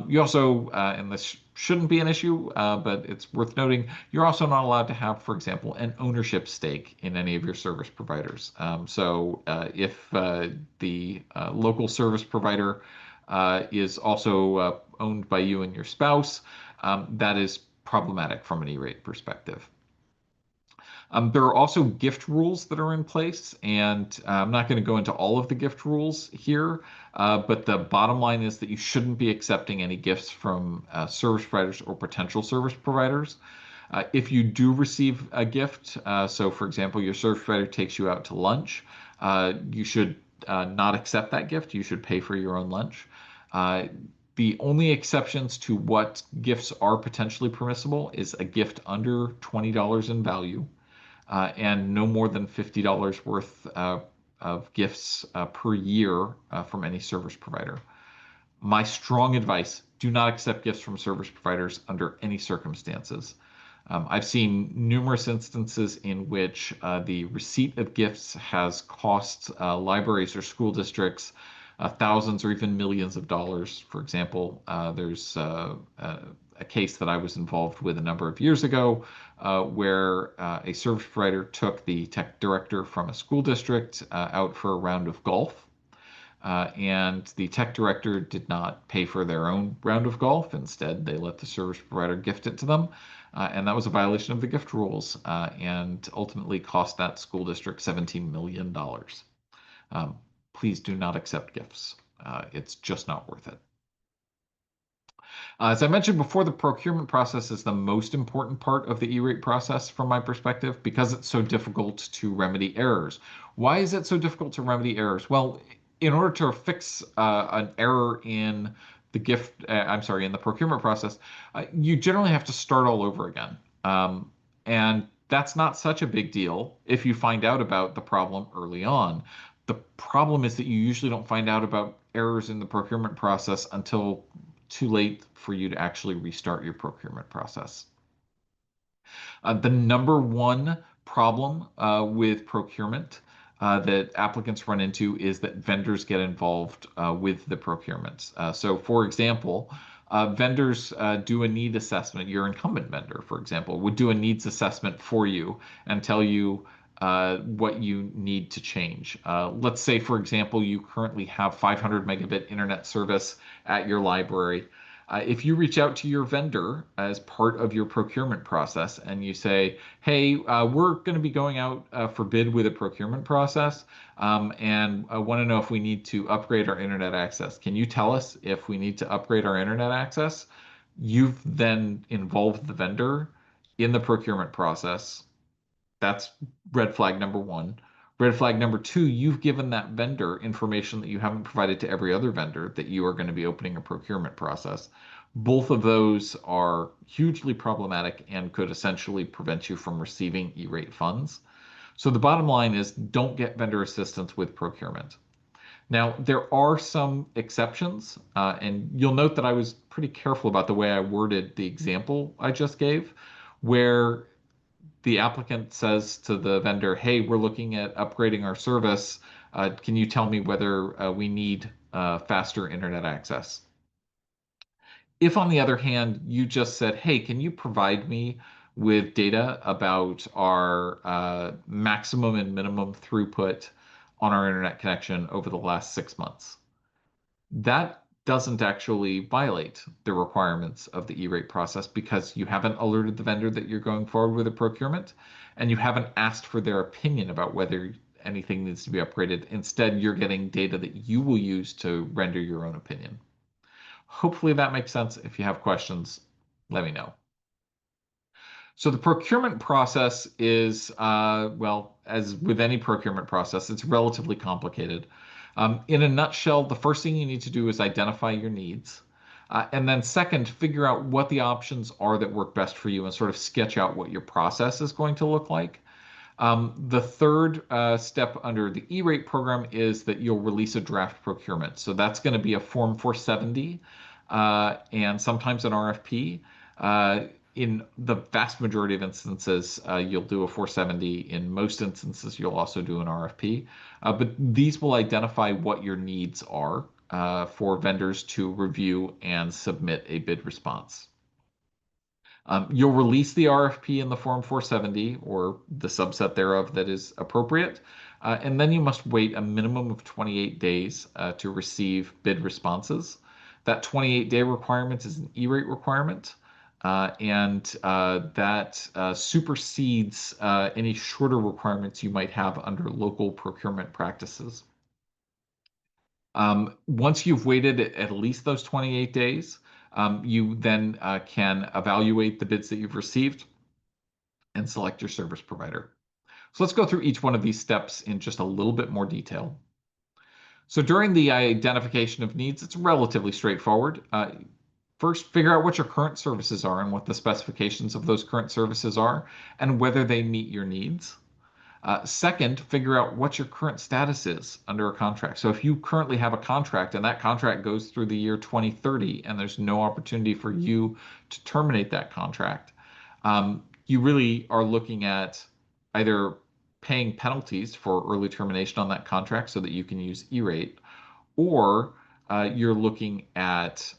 You also, and this shouldn't be an issue, but it's worth noting, you're also not allowed to have, for example, an ownership stake in any of your service providers. If the local service provider is also owned by you and your spouse, that is problematic from an E-rate perspective. There are also gift rules that are in place, and I'm not going to go into all of the gift rules here, but the bottom line is that you shouldn't be accepting any gifts from service providers or potential service providers. If you do receive a gift, so for example, your service provider takes you out to lunch, you should not accept that gift. You should pay for your own lunch. Uh, the only exceptions to what gifts are potentially permissible is a gift under $20 in value and no more than $50 worth of gifts per year from any service provider. My strong advice, do not accept gifts from service providers under any circumstances. I've seen numerous instances in which the receipt of gifts has cost libraries or school districts thousands or even millions of dollars. For example, there's a case that I was involved with a number of years ago where a service provider took the tech director from a school district out for a round of golf. And the tech director did not pay for their own round of golf. Instead, they let the service provider gift it to them. And that was a violation of the gift rules and ultimately cost that school district $17 million. Um, please do not accept gifts. It's just not worth it. As I mentioned before, the procurement process is the most important part of the E-rate process from my perspective because it's so difficult to remedy errors. Why is it so difficult to remedy errors? Well, in order to fix an error in in the procurement process, you generally have to start all over again. And that's not such a big deal if you find out about the problem early on. The problem is that you usually don't find out about errors in the procurement process until too late for you to actually restart your procurement process. The number one problem with procurement that applicants run into is that vendors get involved with the procurement. For example, vendors do a need assessment. Your incumbent vendor, for example, would do a needs assessment for you and tell you what you need to change. Let's say, for example, you currently have 500 megabit internet service at your library. If you reach out to your vendor as part of your procurement process and you say, hey, we're going to be going out for bid with a procurement process, and I want to know if we need to upgrade our internet access. Can you tell us if we need to upgrade our internet access? You've then involved the vendor in the procurement process. That's red flag number one. Red flag number two, you've given that vendor information that you haven't provided to every other vendor that you are going to be opening a procurement process. Both of those are hugely problematic and could essentially prevent you from receiving E-rate funds. So the bottom line is don't get vendor assistance with procurement. Now, there are some exceptions, and you'll note that I was pretty careful about the way I worded the example I just gave, where the applicant says to the vendor, hey, we're looking at upgrading our service. Can you tell me whether we need faster internet access? If, on the other hand, you just said, hey, can you provide me with data about our maximum and minimum throughput on our internet connection over the last 6 months? That doesn't actually violate the requirements of the E-rate process because you haven't alerted the vendor that you're going forward with a procurement and you haven't asked for their opinion about whether anything needs to be upgraded. Instead, you're getting data that you will use to render your own opinion. Hopefully that makes sense. If you have questions, let me know. So the procurement process is, well, as with any procurement process, it's relatively complicated. In a nutshell, the first thing you need to do is identify your needs. And then second, figure out what the options are that work best for you and sort of sketch out what your process is going to look like. The third step under the E-rate program is that you'll release a draft procurement. So that's going to be a Form 470 and sometimes an RFP. In the vast majority of instances, you'll do a 470. In most instances, you'll also do an RFP. But these will identify what your needs are for vendors to review and submit a bid response. You'll release the RFP in the Form 470 or the subset thereof that is appropriate, and then you must wait a minimum of 28 days to receive bid responses. That 28-day requirement is an E-rate requirement, and that supersedes any shorter requirements you might have under local procurement practices. Once you've waited at least those 28 days, you then can evaluate the bids that you've received and select your service provider. So let's go through each one of these steps in just a little bit more detail. So during the identification of needs, it's relatively straightforward. First, figure out what your current services are and what the specifications of those current services are and whether they meet your needs. Second, figure out what your current status is under a contract. So if you currently have a contract and that contract goes through the year 2030 and there's no opportunity for you to terminate that contract, you really are looking at either paying penalties for early termination on that contract so that you can use E-rate, or you're looking at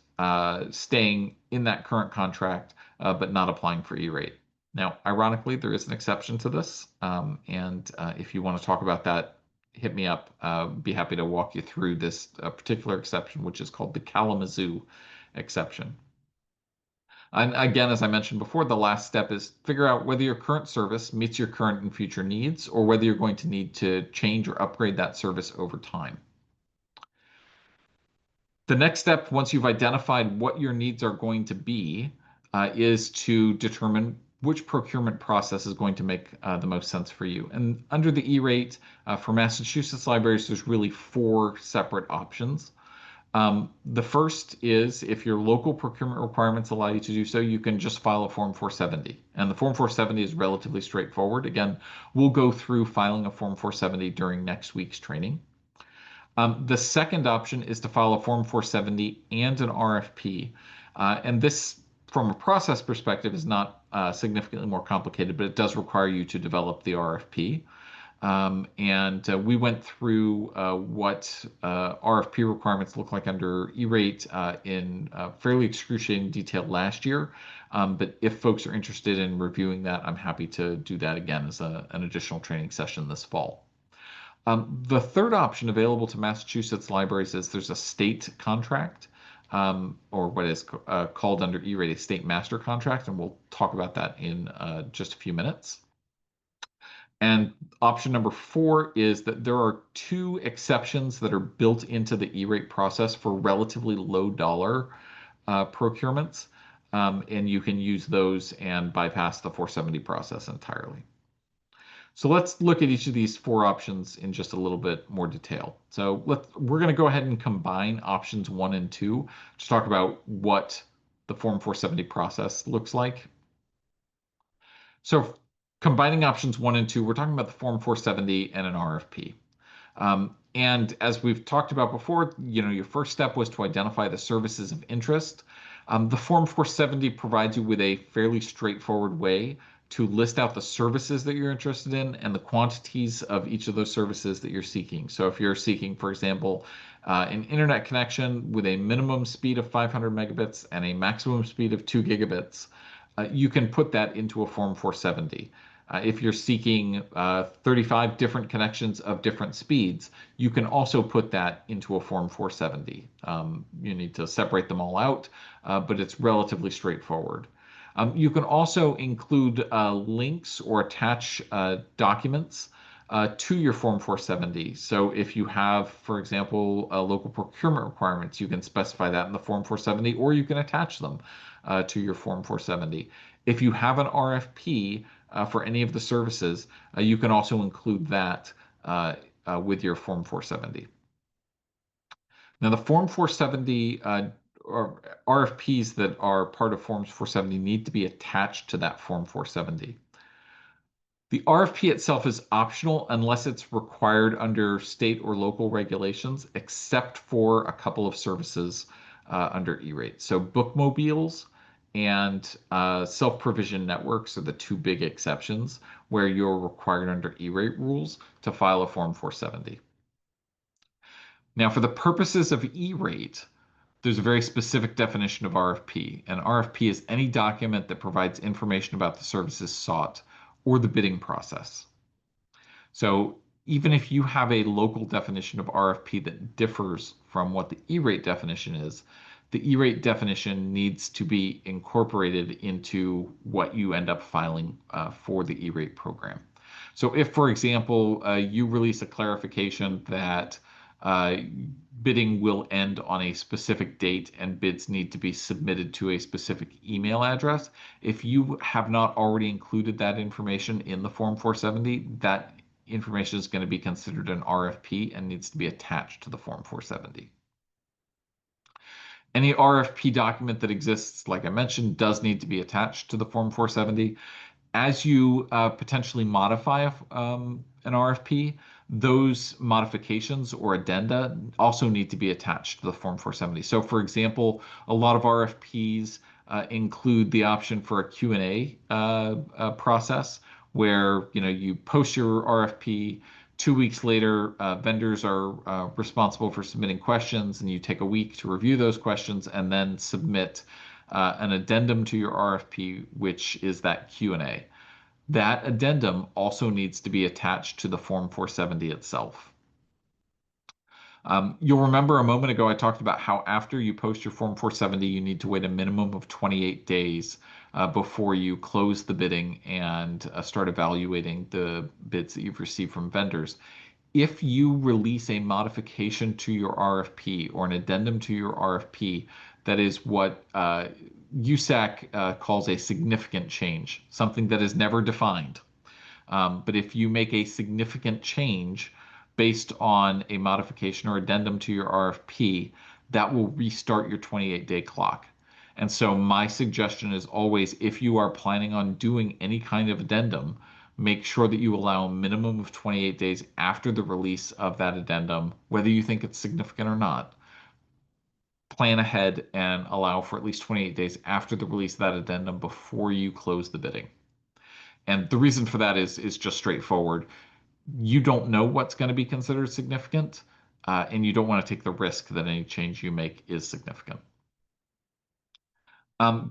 staying in that current contract but not applying for E-rate. Now, ironically, there is an exception to this, and if you want to talk about that, hit me up. Be happy to walk you through this particular exception, which is called the Kalamazoo exception. And again, as I mentioned before, the last step is figure out whether your current service meets your current and future needs, or whether you're going to need to change or upgrade that service over time. The next step, once you've identified what your needs are going to be, is to determine which procurement process is going to make the most sense for you. And under the E-rate for Massachusetts libraries, there's really four separate options. The first is if your local procurement requirements allow you to do so, you can just file a Form 470. And the Form 470 is relatively straightforward. Again, we'll go through filing a Form 470 during next week's training. The second option is to file a Form 470 and an RFP. And this, from a process perspective, is not significantly more complicated, but it does require you to develop the RFP. We went through what RFP requirements look like under E-rate in fairly excruciating detail last year. But if folks are interested in reviewing that, I'm happy to do that again as an additional training session this fall. The third option available to Massachusetts libraries is there's a state contract, or what is called under E-rate a state master contract, and we'll talk about that in just a few minutes. And option number four is that there are two exceptions that are built into the E-rate process for relatively low dollar procurements, and you can use those and bypass the 470 process entirely. So let's look at each of these four options in just a little bit more detail. So we're going to go ahead and combine options one and two to talk about what the Form 470 process looks like. So combining options one and two, we're talking about the Form 470 and an RFP. And as we've talked about before, your first step was to identify the services of interest. The Form 470 provides you with a fairly straightforward way to list out the services that you're interested in and the quantities of each of those services that you're seeking. So if you're seeking, for example, an internet connection with a minimum speed of 500 megabits and a maximum speed of 2 gigabits, you can put that into a Form 470. If you're seeking 35 different connections of different speeds, you can also put that into a Form 470. You need to separate them all out, but it's relatively straightforward. You can also include links or attach documents to your Form 470. So if you have, for example, local procurement requirements, you can specify that in the Form 470, or you can attach them to your Form 470. If you have an RFP for any of the services, you can also include that with your Form 470. Now, the Form 470 or RFPs that are part of Forms 470 need to be attached to that Form 470. The RFP itself is optional unless it's required under state or local regulations, except for a couple of services under E-rate. So bookmobiles and self-provision networks are the two big exceptions where you're required under E-rate rules to file a Form 470. Now, for the purposes of E-rate, there's a very specific definition of RFP. An RFP is any document that provides information about the services sought or the bidding process. So even if you have a local definition of RFP that differs from what the E-rate definition is, the E-rate definition needs to be incorporated into what you end up filing for the E-rate program. So if, for example, you release a clarification that uh, bidding will end on a specific date and bids need to be submitted to a specific email address, if you have not already included that information in the Form 470, that information is going to be considered an RFP and needs to be attached to the Form 470. Any RFP document that exists, like I mentioned, does need to be attached to the Form 470. As you potentially modify an RFP, those modifications or addenda also need to be attached to the Form 470. So, for example, a lot of RFPs include the option for a Q&A process where you post your RFP. 2 weeks later, vendors are responsible for submitting questions, and you take a week to review those questions and then submit an addendum to your RFP, which is that Q&A. That addendum also needs to be attached to the Form 470 itself. You'll remember a moment ago I talked about how after you post your Form 470, you need to wait a minimum of 28 days before you close the bidding and start evaluating the bids that you've received from vendors. If you release a modification to your RFP or an addendum to your RFP, that is what USAC calls a significant change, something that is never defined. But if you make a significant change based on a modification or addendum to your RFP, that will restart your 28-day clock. And so my suggestion is always, if you are planning on doing any kind of addendum, make sure that you allow a minimum of 28 days after the release of that addendum, whether you think it's significant or not. Plan ahead and allow for at least 28 days after the release of that addendum before you close the bidding. And the reason for that is just straightforward. You don't know what's going to be considered significant, and you don't want to take the risk that any change you make is significant.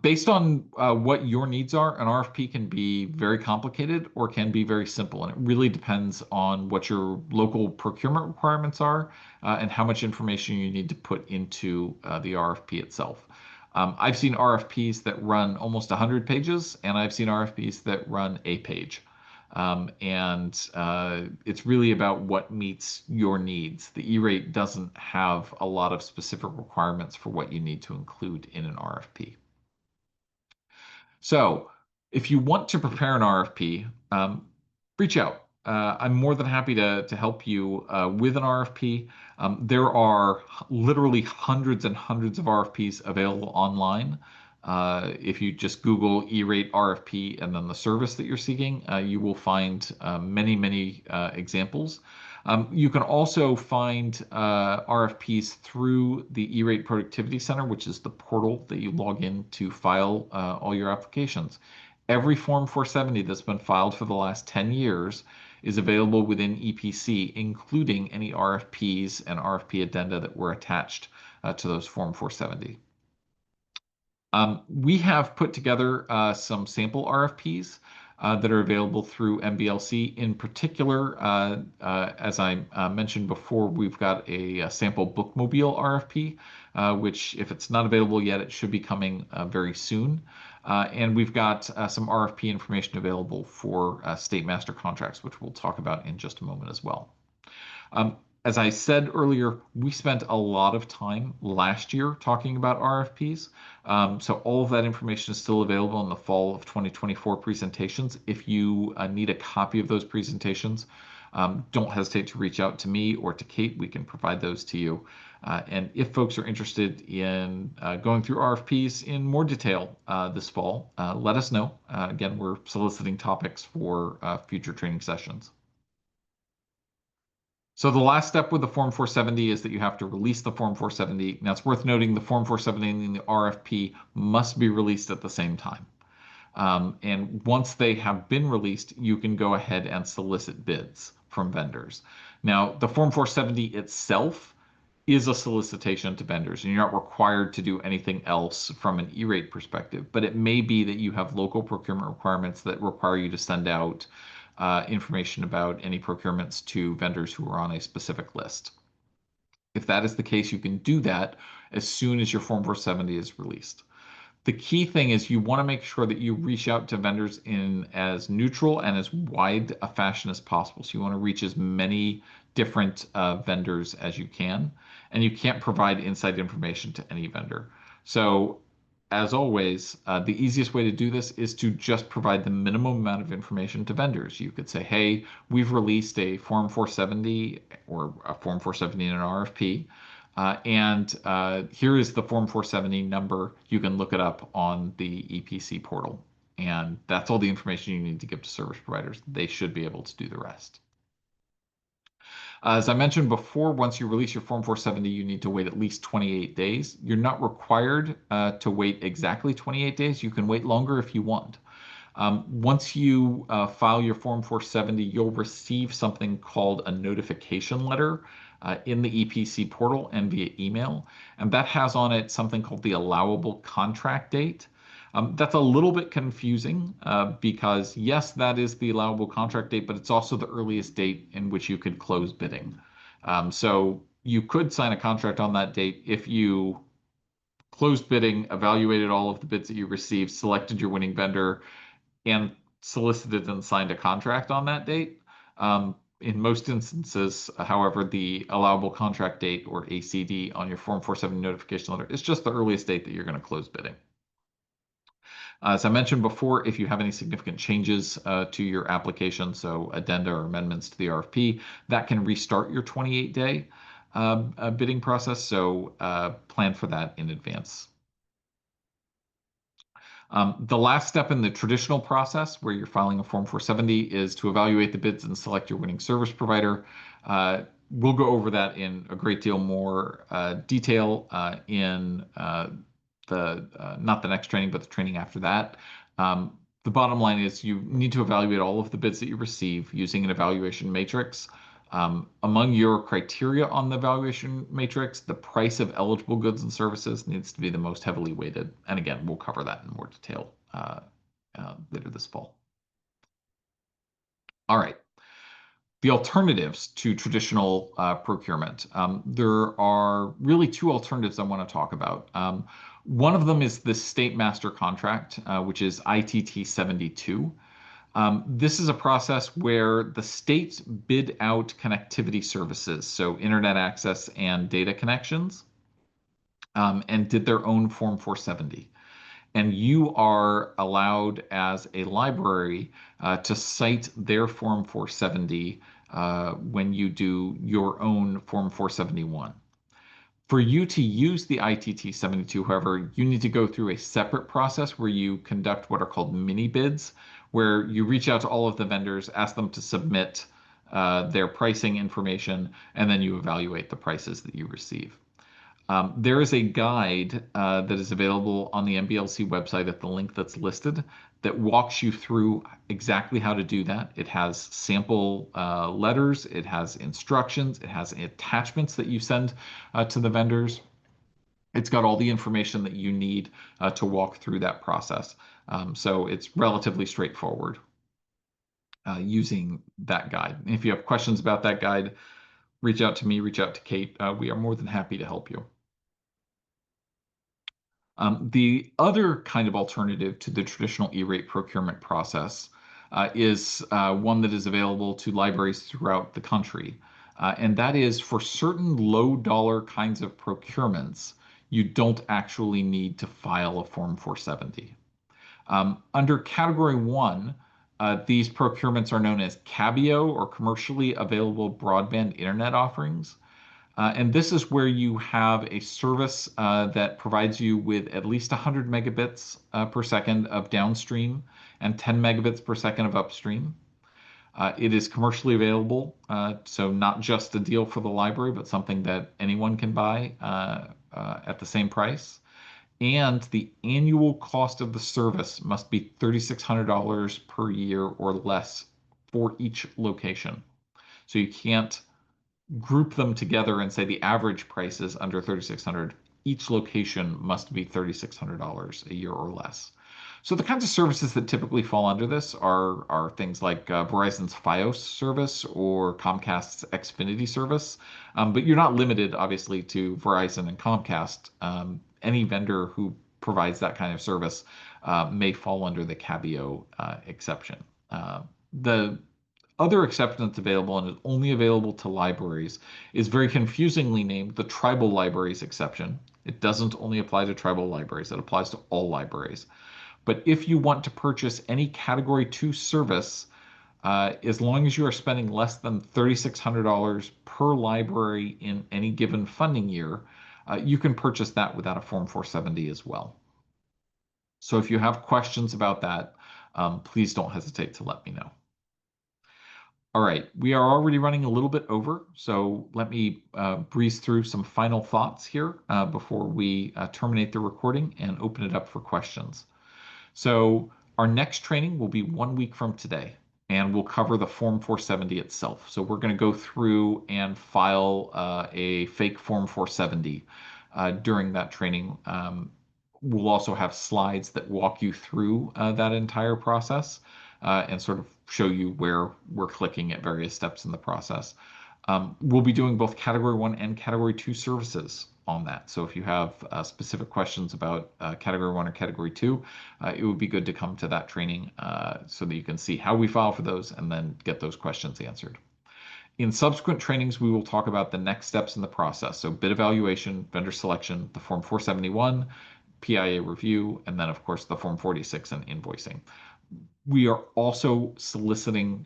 Based on what your needs are, an RFP can be very complicated or can be very simple, and it really depends on what your local procurement requirements are and how much information you need to put into the RFP itself. I've seen RFPs that run almost 100 pages, and I've seen RFPs that run a page. It's really about what meets your needs. The E-rate doesn't have a lot of specific requirements for what you need to include in an RFP. So if you want to prepare an RFP, reach out. I'm more than happy to help you with an RFP. There are literally hundreds and hundreds of RFPs available online. If you just Google E-rate RFP and then the service that you're seeking, you will find many, many examples. You can also find RFPs through the E-rate Productivity Center, which is the portal that you log in to file all your applications. Every Form 470 that's been filed for the last 10 years is available within EPC, including any RFPs and RFP addenda that were attached to those Form 470. We have put together some sample RFPs that are available through MBLC. In particular, as I mentioned before, we've got a sample bookmobile RFP, which if it's not available yet, it should be coming very soon. And we've got some RFP information available for state master contracts, which we'll talk about in just a moment as well. As I said earlier, we spent a lot of time last year talking about RFPs. So all of that information is still available in the fall of 2024 presentations. If you need a copy of those presentations, don't hesitate to reach out to me or to Kate. We can provide those to you. And if folks are interested in going through RFPs in more detail this fall, let us know. Again, we're soliciting topics for future training sessions. So the last step with the Form 470 is that you have to release the Form 470. Now it's worth noting the Form 470 and the RFP must be released at the same time. And once they have been released, you can go ahead and solicit bids from vendors. Now, the Form 470 itself is a solicitation to vendors, and you're not required to do anything else from an E-rate perspective. But it may be that you have local procurement requirements that require you to send out information about any procurements to vendors who are on a specific list. If that is the case, you can do that as soon as your Form 470 is released. The key thing is you want to make sure that you reach out to vendors in as neutral and as wide a fashion as possible. So you want to reach as many different vendors as you can, and you can't provide inside information to any vendor. So as always, the easiest way to do this is to just provide the minimum amount of information to vendors. You could say, hey, we've released a Form 470 or a Form 470 in an RFP. And here is the Form 470 number. You can look it up on the EPC portal. And that's all the information you need to give to service providers. They should be able to do the rest. As I mentioned before, once you release your Form 470, you need to wait at least 28 days. You're not required to wait exactly 28 days. You can wait longer if you want. Once you file your Form 470, you'll receive something called a notification letter in the EPC portal and via email. And that has on it something called the allowable contract date. That's a little bit confusing because, yes, that is the allowable contract date, but it's also the earliest date in which you could close bidding. So you could sign a contract on that date if you closed bidding, evaluated all of the bids that you received, selected your winning vendor, and solicited and signed a contract on that date. In most instances, however, the allowable contract date or ACD on your Form 470 notification letter is just the earliest date that you're going to close bidding. As I mentioned before, if you have any significant changes to your application, so addenda or amendments to the RFP, that can restart your 28-day bidding process. So plan for that in advance. The last step in the traditional process, where you're filing a Form 470, is to evaluate the bids and select your winning service provider. We'll go over that in a great deal more detail in not the next training, but the training after that. The bottom line is you need to evaluate all of the bids that you receive using an evaluation matrix. Among your criteria on the evaluation matrix, the price of eligible goods and services needs to be the most heavily weighted. And again, we'll cover that in more detail later this fall. All right. The alternatives to traditional procurement. There are really two alternatives I want to talk about. One of them is the state master contract, which is ITT 72. This is a process where the states bid out connectivity services, so internet access and data connections, and did their own Form 470. And you are allowed as a library to cite their Form 470 when you do your own Form 471. For you to use the ITT 72, however, you need to go through a separate process where you conduct what are called mini bids, where you reach out to all of the vendors, ask them to submit their pricing information, and then you evaluate the prices that you receive. There is a guide that is available on the MBLC website at the link that's listed that walks you through exactly how to do that. It has sample letters, it has instructions, it has attachments that you send to the vendors. It's got all the information that you need to walk through that process. So it's relatively straightforward using that guide. And if you have questions about that guide, reach out to me, reach out to Kate. We are more than happy to help you. The other kind of alternative to the traditional E-rate procurement process is one that is available to libraries throughout the country. And that is for certain low dollar kinds of procurements, you don't actually need to file a Form 470. Under Category 1, these procurements are known as CABIO or commercially available broadband internet offerings. And this is where you have a service that provides you with at least 100 megabits per second of downstream and 10 megabits per second of upstream. It is commercially available, so not just a deal for the library, but something that anyone can buy at the same price. And the annual cost of the service must be $3,600 per year or less for each location. So you can't group them together and say the average price is under 3,600. Each location must be $3,600 a year or less. So the kinds of services that typically fall under this are things like Verizon's Fios service or Comcast's Xfinity service. But you're not limited, obviously, to Verizon and Comcast. Any vendor who provides that kind of service may fall under the Cabio exception. The other exception that's available and is only available to libraries is very confusingly named the tribal libraries exception. It doesn't only apply to tribal libraries, it applies to all libraries. But if you want to purchase any Category 2 service, as long as you are spending less than $3,600 per library in any given funding year, you can purchase that without a Form 470 as well. So if you have questions about that, please don't hesitate to let me know. All right, we are already running a little bit over, so let me breeze through some final thoughts here before we terminate the recording and open it up for questions. So our next training will be 1 week from today, and we'll cover the Form 470 itself. So we're going to go through and file a fake Form 470 during that training. We'll also have slides that walk you through that entire process and sort of show you where we're clicking at various steps in the process. We'll be doing both Category 1 and Category 2 services on that. So if you have specific questions about Category 1 or Category 2, it would be good to come to that training so that you can see how we file for those and then get those questions answered. In subsequent trainings, we will talk about the next steps in the process. So bid evaluation, vendor selection, the Form 471, PIA review, and then of course the Form 46 and invoicing. We are also soliciting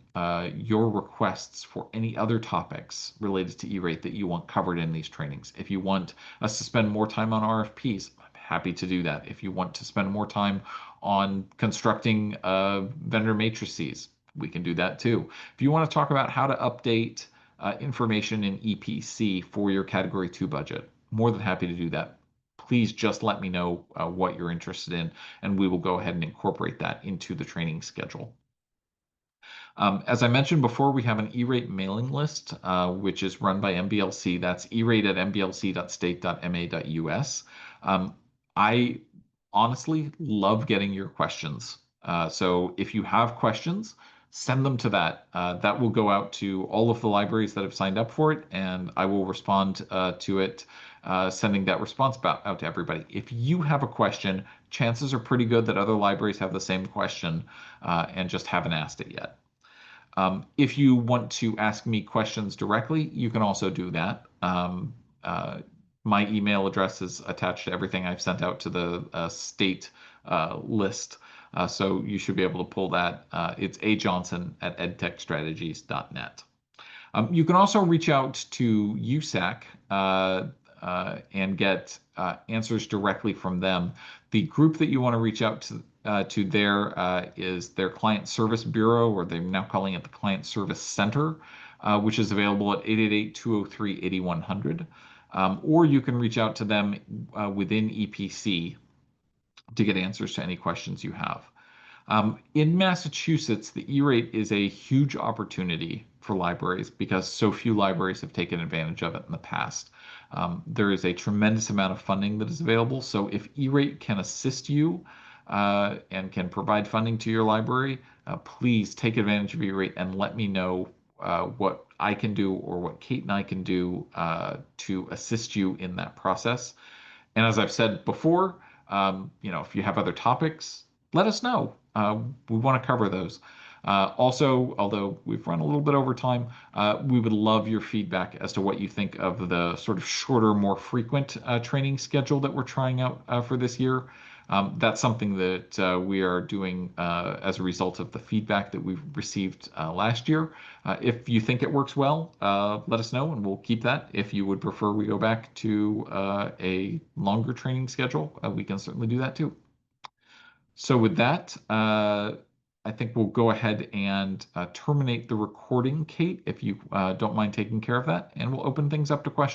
your requests for any other topics related to E-rate that you want covered in these trainings. If you want us to spend more time on RFPs, I'm happy to do that. If you want to spend more time on constructing vendor matrices, we can do that too. If you want to talk about how to update information in EPC for your Category 2 budget, more than happy to do that. Please just let me know what you're interested in, and we will go ahead and incorporate that into the training schedule. As I mentioned before, we have an E-rate mailing list, which is run by MBLC. That's E-rate at mblc.state.ma.us. I honestly love getting your questions. So if you have questions, send them to that. That will go out to all of the libraries that have signed up for it, and I will respond to it, sending that response out to everybody. If you have a question, chances are pretty good that other libraries have the same question and just haven't asked it yet. If you want to ask me questions directly, you can also do that. My email address is attached to everything I've sent out to the state list. So you should be able to pull that. It's ajohnson@edtechstrategies.net. You can also reach out to USAC and get answers directly from them. The group that you want to reach out to there is their Client Service Bureau, or they're now calling it the Client Service Center, which is available at 888-203-8100. Or you can reach out to them within EPC to get answers to any questions you have. In Massachusetts, the E-rate is a huge opportunity for libraries because so few libraries have taken advantage of it in the past. There is a tremendous amount of funding that is available. So if E-rate can assist you and can provide funding to your library, please take advantage of E-rate and let me know what I can do or what Kate and I can do to assist you in that process. And as I've said before, if you have other topics, let us know. We want to cover those. Also, although we've run a little bit over time, we would love your feedback as to what you think of the sort of shorter, more frequent training schedule that we're trying out for this year. That's something that we are doing as a result of the feedback that we've received last year. If you think it works well, let us know and we'll keep that. If you would prefer we go back to a longer training schedule, we can certainly do that too. So with that, I think we'll go ahead and terminate the recording, Kate, if you don't mind taking care of that, and we'll open things up to questions.